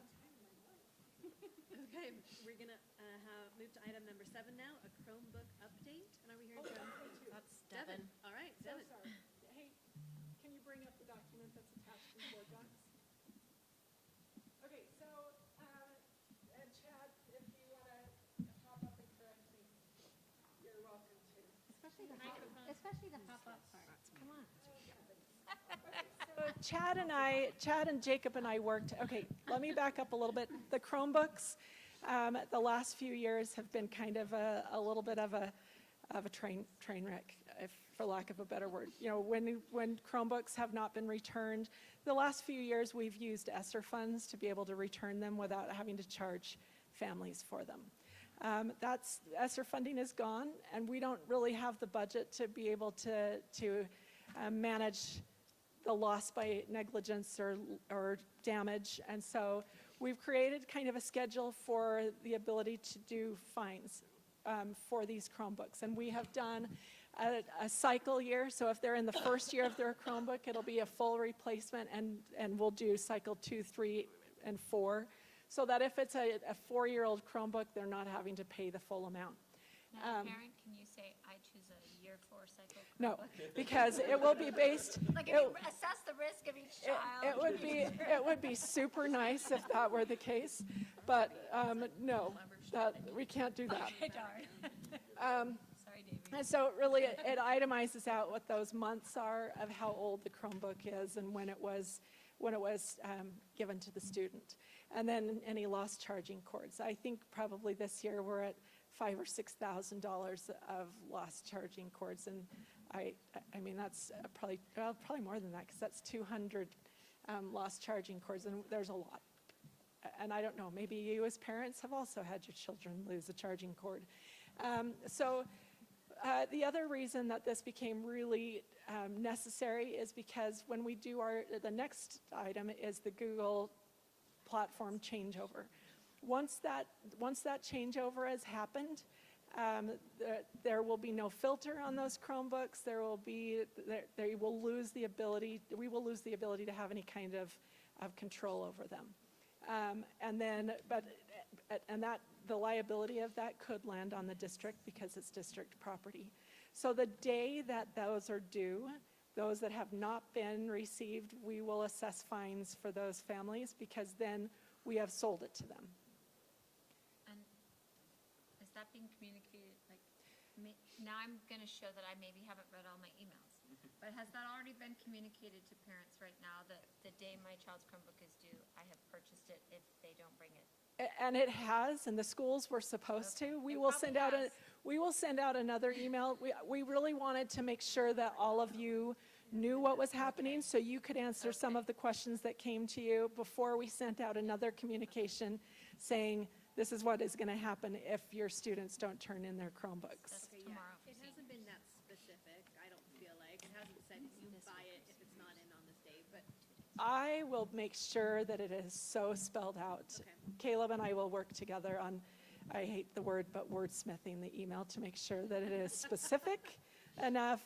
A: Okay, we're gonna move to item number 7 now, a Chromebook update. And are we hearing from?
G: That's
A: Devin.
G: Devin.
A: All right,
C: So
A: Devin.
C: sorry. Hey, can you bring up the document that's attached in board docs? Okay, so, and Chad, if you want to pop up and correct me, you're welcome to.
B: Especially the pop-up part. Come on.
C: So Chad and Jacob and I worked, okay, let me back up a little bit. The Chromebooks, the last few years have been kind of a little bit of a train wreck, for lack of a better word. You know, when Chromebooks have not been returned, the last few years we've used ESSER funds to be able to return them without having to charge families for them. ESSER funding is gone, and we don't really have the budget to be able to manage the loss by negligence or damage. And so we've created kind of a schedule for the ability to do fines for these Chromebooks. And we have done a cycle year. So if they're in the first year of their Chromebook, it'll be a full replacement, and we'll do cycle 2, 3, and 4. So that if it's a 4-year-old Chromebook, they're not having to pay the full amount.
B: Now, parent, can you say, I choose a year 4 cycle?
C: No, because it will be based.
B: Like, if you assess the risk of each child.
C: It would be super nice if that were the case, but no, we can't do that.
B: Okay, darn. Sorry, Davey.
C: And so really, it itemizes out what those months are of how old the Chromebook is and when it was given to the student, and then any lost charging cords. I think probably this year we're at $5,000 or $6,000 of lost charging cords, and I mean that's probably more than that, because that's 200 lost charging cords, and there's a lot. And I don't know, maybe you as parents have also had your children lose a charging cord. The other reason that this became really necessary is because when we do the next item is the Google platform changeover. Once that changeover has happened, there will be no filter on those Chromebooks. We will lose the ability to have any kind of control over them. The liability of that could land on the district because it's district property. So the day that those are due, those that have not been received, we will assess fines for those families, because then we have sold it to them.
B: And is that being communicated, like, now I'm gonna show that I maybe haven't read all my emails, but has that already been communicated to parents right now, that the day my child's Chromebook is due, I have purchased it if they don't bring it?
C: And it has, and the schools were supposed to. We will send out another email. We really wanted to make sure that all of you knew what was happening, so you could answer some of the questions that came to you before we sent out another communication saying, this is what is going to happen if your students don't turn in their Chromebooks.
B: That's
A: Okay,
B: tomorrow.
A: It hasn't been that specific, I don't feel like. It hasn't said you buy it if it's not in on this day, but
C: I will make sure that it is so spelled out.
A: Okay.
C: Caleb and I will work together on, I hate the word, but wordsmithing the email to make sure that it is specific enough,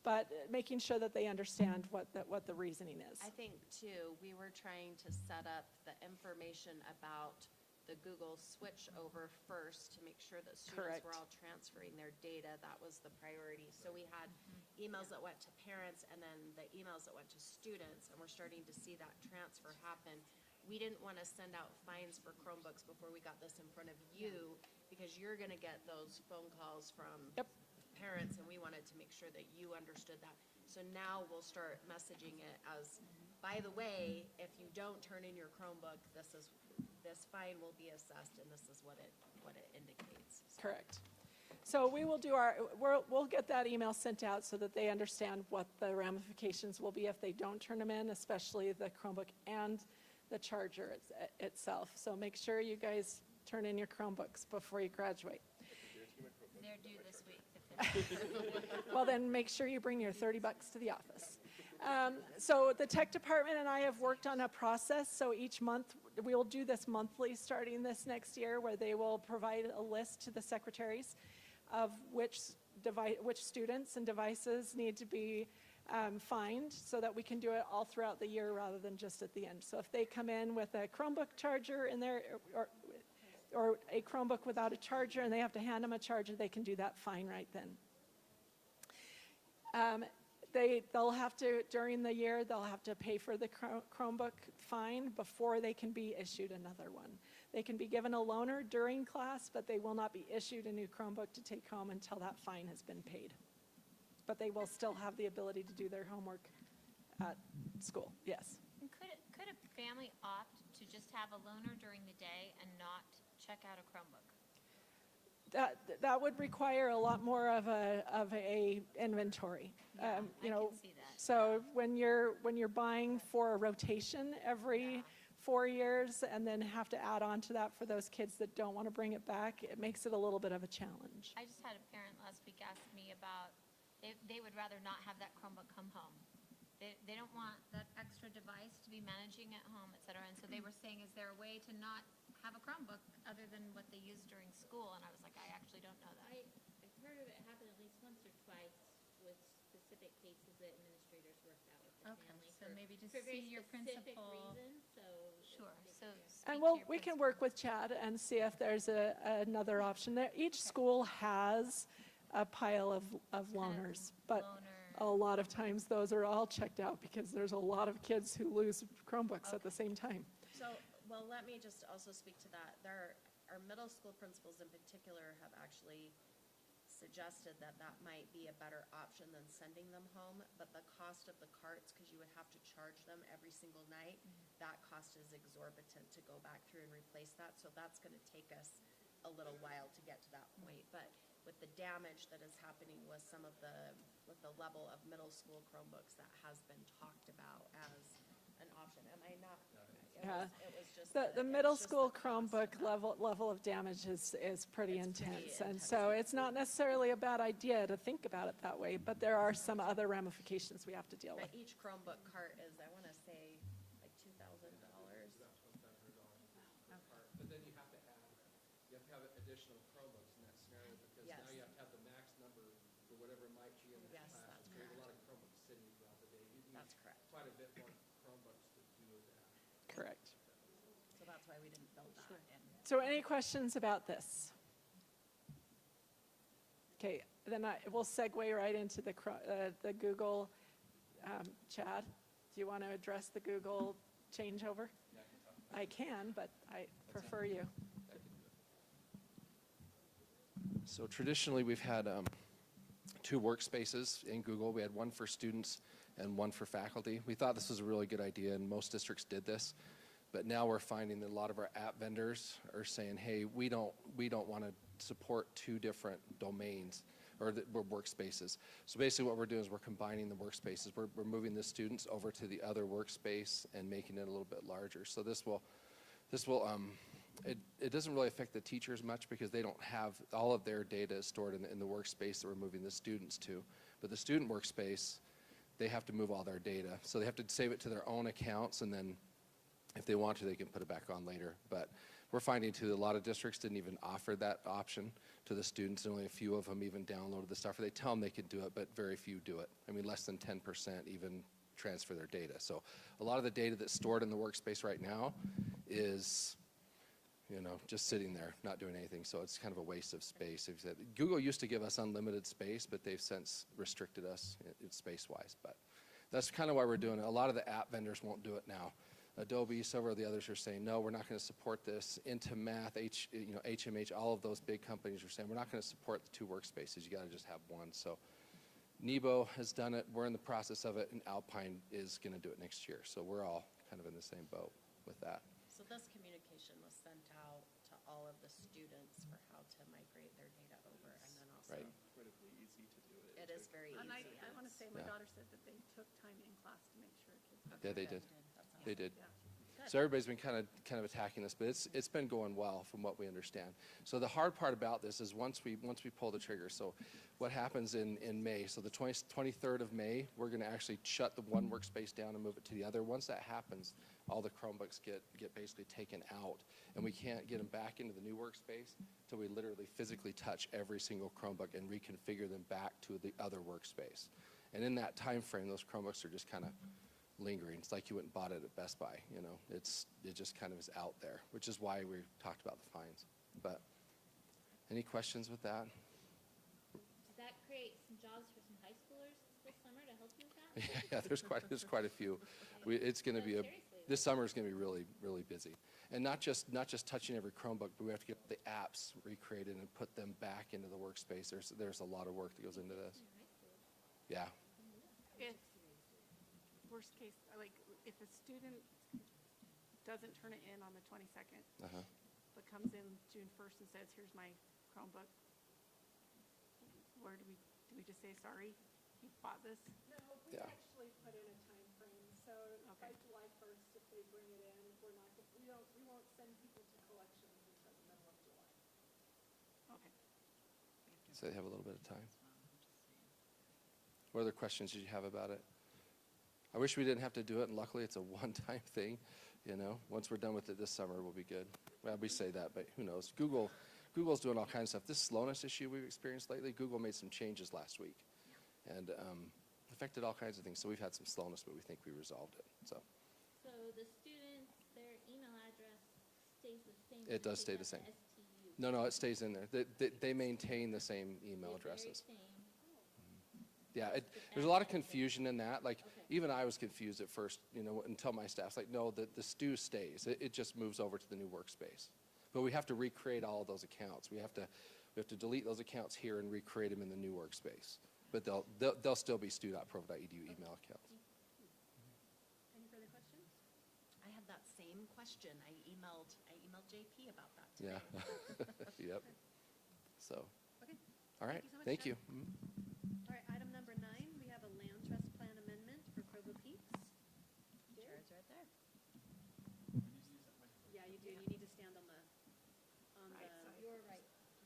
C: but making sure that they understand what the reasoning is.
G: I think too, we were trying to set up the information about the Google switch over first to make sure that students were all transferring their data. That was the priority. So we had emails that went to parents and then the emails that went to students, and we're starting to see that transfer happen. We didn't want to send out fines for Chromebooks before we got this in front of you, because you're going to get those phone calls from parents, and we wanted to make sure that you understood that. So now we'll start messaging it as, by the way, if you don't turn in your Chromebook, this fine will be assessed, and this is what it indicates. So.
C: Correct. So we will do we'll get that email sent out so that they understand what the ramifications will be if they don't turn them in, especially the Chromebook and the charger itself. So make sure you guys turn in your Chromebooks before you graduate.
B: They're due this week.
C: Well, then make sure you bring your $30 to the office. So the tech department and I have worked on a process. So each month, we will do this monthly starting this next year, where they will provide a list to the secretaries of which students and devices need to be fined, so that we can do it all throughout the year rather than just at the end. So if they come in with a Chromebook charger in their, or or a Chromebook without a charger and they have to hand them a charger, they can do that fine right then. They'll have to, during the year, they'll have to pay for the Chromebook fine before they can be issued another one. They can be given a loaner during class, but they will not be issued a new Chromebook to take home until that fine has been paid. But they will still have the ability to do their homework at school, yes.
H: And could a family opt to just have a loaner during the day and not check out a Chromebook?
C: That would require a lot more of a inventory.
H: Yeah,
C: You
H: I
C: know,
H: can see that.
C: so when you're buying for a rotation every 4 years and then have to add on to that for those kids that don't want to bring it back, it makes it a little bit of a challenge.
H: I just had a parent last week ask me about, they would rather not have that Chromebook come home. They don't want that extra device to be managing at home, et cetera. And so they were saying, is there a way to not have a Chromebook other than what they use during school? And I was like, I actually don't know that.
B: I've heard of it happen at least once or twice with specific cases that administrators worked out with the
H: Okay,
B: family.
H: so
B: for-
H: maybe just
B: for very
H: see your
B: specific
H: principal.
B: reasons, so.
H: Sure, so.
C: And
H: speak to your
C: we can
H: principal.
C: work with Chad and see if there's another option there. Each school has a pile of loaners, but a lot of times those are all checked out because there's a lot of kids who lose Chromebooks at the same time.
G: So, well, let me just also speak to that. Our middle school principals in particular have actually suggested that that might be a better option than sending them home, but the cost of the carts, because you would have to charge them every single night, that cost is exorbitant to go back through and replace that, so that's gonna take us a little while to get to that point. But with the damage that is happening with with the level of middle school Chromebooks, that has been talked about as an option. Am I not?
C: Yeah.
G: It was just.
C: The
G: it's
C: middle
G: just
C: school
G: the cost of
C: Chromebook
G: that.
C: level of damage is pretty
G: It's pretty
C: intense. And
G: intense.
C: so it's not necessarily a bad idea to think about it that way, but there are some other ramifications we have to deal with.
G: But each Chromebook cart is, I wanna say, like $2,000.
L: But then you have to have additional Chromebooks in that scenario, because
G: Yes.
L: now you have to have the max number for whatever it might be in the
G: Yes,
L: class.
G: that's
L: So there's a
G: correct.
L: lot of Chromebooks sitting throughout the day. You need
G: That's correct.
L: quite a bit more Chromebooks to do that.
C: Correct.
G: So that's why we didn't build that in.
C: So any questions about this? Okay, then we'll segue right into the Google. Chad, do you want to address the Google changeover? I can, but I prefer you.
L: So traditionally, we've had 2 workspaces in Google. We had one for students and one for faculty. We thought this was a really good idea, and most districts did this. But now we're finding that a lot of our app vendors are saying, hey, we don't want to support 2 different domains or workspaces. So basically what we're doing is we're combining the workspaces. We're moving the students over to the other workspace and making it a little bit larger. So this will it doesn't really affect the teachers much, because they don't have all of their data stored in the workspace that we're moving the students to. But the student workspace, they have to move all their data. So they have to save it to their own accounts, and then if they want to, they can put it back on later. But we're finding too, a lot of districts didn't even offer that option to the students, and only a few of them even downloaded the stuff. Or they tell them they can do it, but very few do it. I mean, less than 10% even transfer their data. So a lot of the data that's stored in the workspace right now is, just sitting there, not doing anything. So it's kind of a waste of space. Google used to give us unlimited space, but they've since restricted us space-wise. But that's kind of why we're doing it. A lot of the app vendors won't do it now. Adobe, several of the others are saying, no, we're not going to support this. Into Math, HMH, all of those big companies are saying, we're not going to support the 2 workspaces. You got to just have one. So Nebo has done it. We're in the process of it, and Alpine is going to do it next year. So we're all kind of in the same boat with that.
G: So this communication was sent out to all of the students for how to migrate their data over, and then also.
L: Right.
D: Incredibly easy to do it.
G: It is very
C: And
G: easy.
C: I want to say, my
L: Yeah.
C: daughter said that they took time in class to make sure kids.
L: Yeah, they did.
G: That's awesome.
L: They did.
C: Yeah.
L: So everybody's been kind of attacking this, but it's been going well from what we understand. So the hard part about this is once we pull the trigger. So what happens in May? So the 23rd of May, we're going to actually shut the one workspace down and move it to the other. Once that happens, all the Chromebooks get basically taken out, and we can't get them back into the new workspace until we literally physically touch every single Chromebook and reconfigure them back to the other workspace. And in that time frame, those Chromebooks are just kind of lingering. It's like you went and bought it at Best Buy, It just kind of is out there, which is why we talked about the fines. But, any questions with that?
H: Does that create some jobs for some high schoolers this summer to help you with that?
L: Yeah, there's quite a few. It's going to
H: No,
L: be
H: seriously,
L: this summer is going to be really, really busy. And not just touching every Chromebook, but we have to get the apps recreated and put them back into the workspace. There's a lot of work that goes into this. Yeah.
C: If, worst case, like, if a student doesn't turn it in on the 22nd,
L: Uh-huh.
C: but comes in June 1st and says, here's my Chromebook, where do we just say, sorry, you bought this?
M: No, we
L: Yeah.
M: actually put in a time frame. So by July 1st, if they bring it in, we won't send people to collections until the middle of July.
C: Okay.
L: So they have a little bit of time. What other questions did you have about it? I wish we didn't have to do it, and luckily it's a one-time thing, you know. Once we're done with it this summer, we'll be good. Well, we say that, but who knows? Google's doing all kinds of stuff. This slowness issue we've experienced lately, Google made some changes last week, and affected all kinds of things. So we've had some slowness, but we think we resolved it. So
H: So the students, their email address stays the same?
L: It does
H: as
L: stay
H: they
L: the same.
H: have STU?
L: no, it stays in there. They maintain the same email
H: The very
L: addresses.
H: same.
L: Yeah, there's a lot of confusion in that. Like, even I was confused at first, you know, until my staff's like, no, the STU stays. It just moves over to the new workspace. But we have to recreate all of those accounts. We have to delete those accounts here and recreate them in the new workspace. But they'll still be stu.provo.edu email accounts.
A: Any further questions?
N: I had that same question. I emailed JP about that today.
L: Yeah. Yep. So,
A: Okay.
L: all right.
A: Thank
L: Thank
A: you
L: you.
A: so much, All right, item number 9, we have a land trust plan amendment for Provo Peaks.
N: Jared's right there.
A: Yeah, you do. You need to stand on the,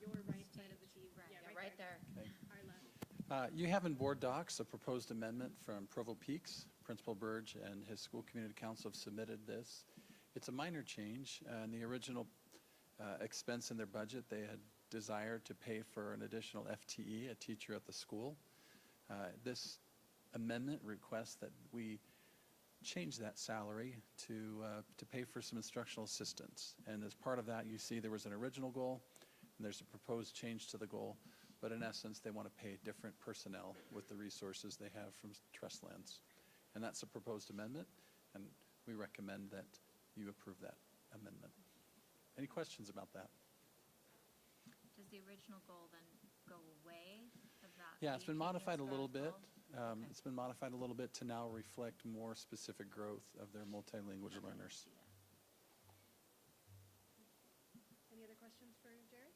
A: your right side of the TV.
N: Yeah, right there.
A: Our left.
O: You have in board docs a proposed amendment from Provo Peaks. Principal Burge and his school community council have submitted this. It's a minor change. In the original expense in their budget, they had desired to pay for an additional FTE, a teacher at the school. This amendment requests that we change that salary to pay for some instructional assistants. And as part of that, you see there was an original goal, and there's a proposed change to the goal. But in essence, they want to pay different personnel with the resources they have from trust lands. And that's a proposed amendment, and we recommend that you approve that amendment. Any questions about that?
H: Does the original goal then go away of that?
O: Yeah, it's been
H: being
O: modified a little bit.
H: goal?
O: It's been modified a little bit to now reflect more specific growth of their multilingual learners.
A: Any other questions for Jared?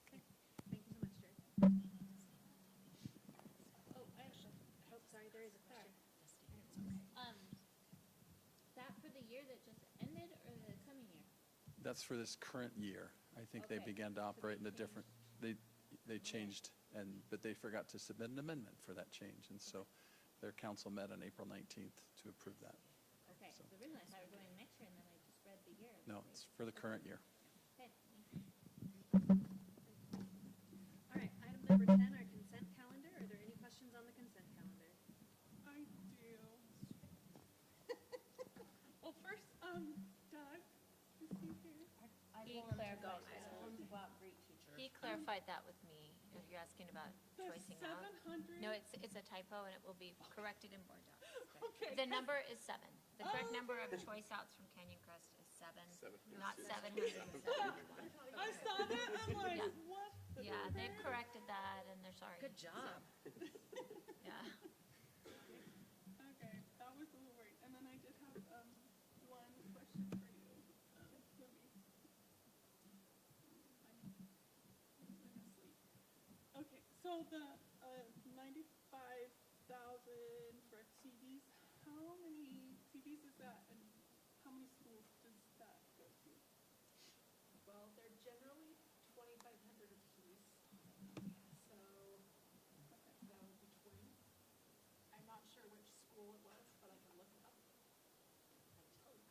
A: Okay, thank you so much, Jared. Oh, sorry, there is a question.
H: That for the year that just ended or the coming year?
O: That's for this current year. I think they
H: Okay.
O: began to operate in a different, they changed, but they forgot to submit an amendment for that change. And so their council met on April 19th to approve that.
H: Okay,
O: So-
H: so originally I thought we were going next year and then I just read the year.
O: No, it's for the current year.
H: Okay, thank you.
A: All right, item number 10, our consent calendar. Are there any questions on the consent calendar?
E: I do. Well, first, Doug, is he here?
H: He clarified that with me. If you're asking about
E: The
H: choicing out.
E: 700?
H: No, it's a typo and it will be corrected in board docs.
E: Okay.
H: The number is 7. The correct
E: Oh,
H: number of
E: okay.
H: choice outs from Canyon Crest is 7,
D: 700.
H: not 700.
E: I saw that, I'm like,
H: Yeah.
E: what? the
H: Yeah, they've
E: heck?
H: corrected that and they're sorry.
N: Good job.
H: Yeah.
E: Okay, that was a little weird. And then I did have, one question for you. Let me, I'm asleep. Okay, so the, 95,000 for TVs, how many TVs is that and how many schools does that go to?
M: Well, they're generally 2,500 apiece. So, between, I'm not sure which school it was, but I can look it up. And tell you.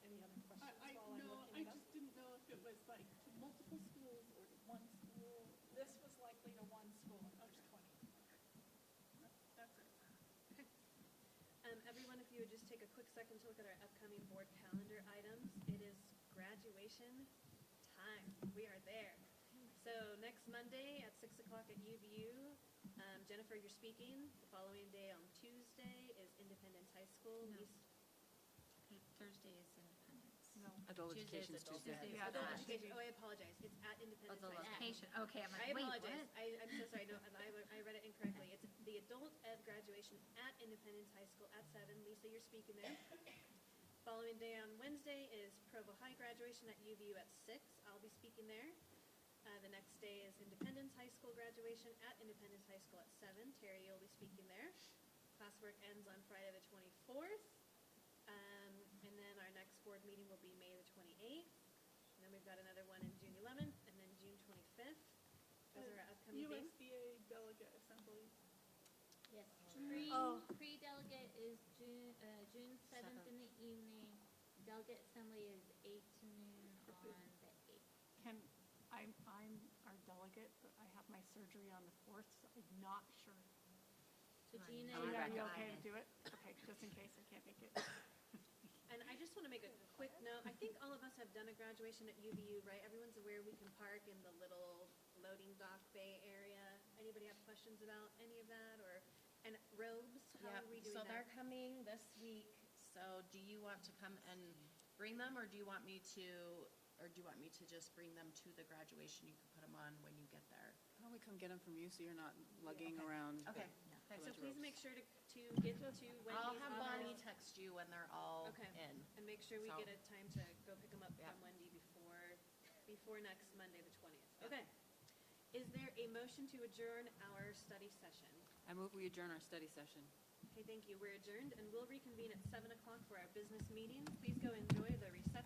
M: Any other questions
E: I
M: while I'm
E: no,
M: looking
E: I
M: it up?
E: just didn't know if it was like to multiple schools or to one school.
M: This was likely to one school, and there's 20.
E: That's it.
A: just take a quick second to look at our upcoming board calendar items. It is graduation time. We are there. So next Monday at 6 o'clock at UVU, Jennifer, you're speaking. The following day on Tuesday is Independence High School.
H: No.
A: Lisa-
H: Thursday is Independence.
C: No.
F: Adult
H: Tuesday is
F: Education's
H: adult.
F: Tuesday.
H: Tuesday is
C: Yeah,
H: adult
C: adult
H: education.
A: Oh, I apologize. It's at
H: Oh,
A: Independence
H: the
A: High School.
H: location. Okay, I'm
A: I
H: like, wait,
A: apologize.
H: what?
A: I'm so sorry. No, I read it incorrectly. It's the adult ed graduation at Independence High School at 7. Lisa, you're speaking there. Following day on Wednesday is Provo High graduation at UVU at 6. I'll be speaking there. The next day is Independence High School graduation at Independence High School at 7. Terry, you'll be speaking there. Classwork ends on Friday the 24th. And then our next board meeting will be May the 28th. And then we've got another one in June 11th and then June 25th. Those are our upcoming things.
E: USBA delegate assembly.
H: Yes.
C: Oh.
H: Pre-delegate is June 7th in the evening. Delegate assembly is 8 to noon on the 8th.
C: I'm our delegate, but I have my surgery on the 4th, so I'm not sure.
H: So Gina,
C: So are you
H: Rebecca,
C: okay
H: I-
C: to do it? Okay, just in case I can't make it.
A: And I just want to make a quick note. I think all of us have done a graduation at UVU, right? Everyone's aware we can park in the little loading dock bay area. Anybody have questions about any of that? And robes, how are we doing
G: So
A: that?
G: they're coming this week, so do you want to come and bring them, or do you want me to just bring them to the graduation? You can put them on when you get there.
F: Why don't we come get them from you so you're not lugging
G: Okay.
F: around?
G: Okay.
F: a
A: So
F: bunch of
A: please
F: ropes.
A: make sure to get to Wendy's
G: I'll have Bonnie
A: office
G: text you when they're all
A: Okay.
G: in.
A: and make sure we
G: So-
A: get a time to go pick them up
G: Yeah.
A: from Wendy before next Monday, the 20th. Okay. Is there a motion to adjourn our study session?
F: I move we adjourn our study session.
A: Okay, thank you. We're adjourned, and we'll reconvene at 7 o'clock for our business meeting. Please go enjoy the recess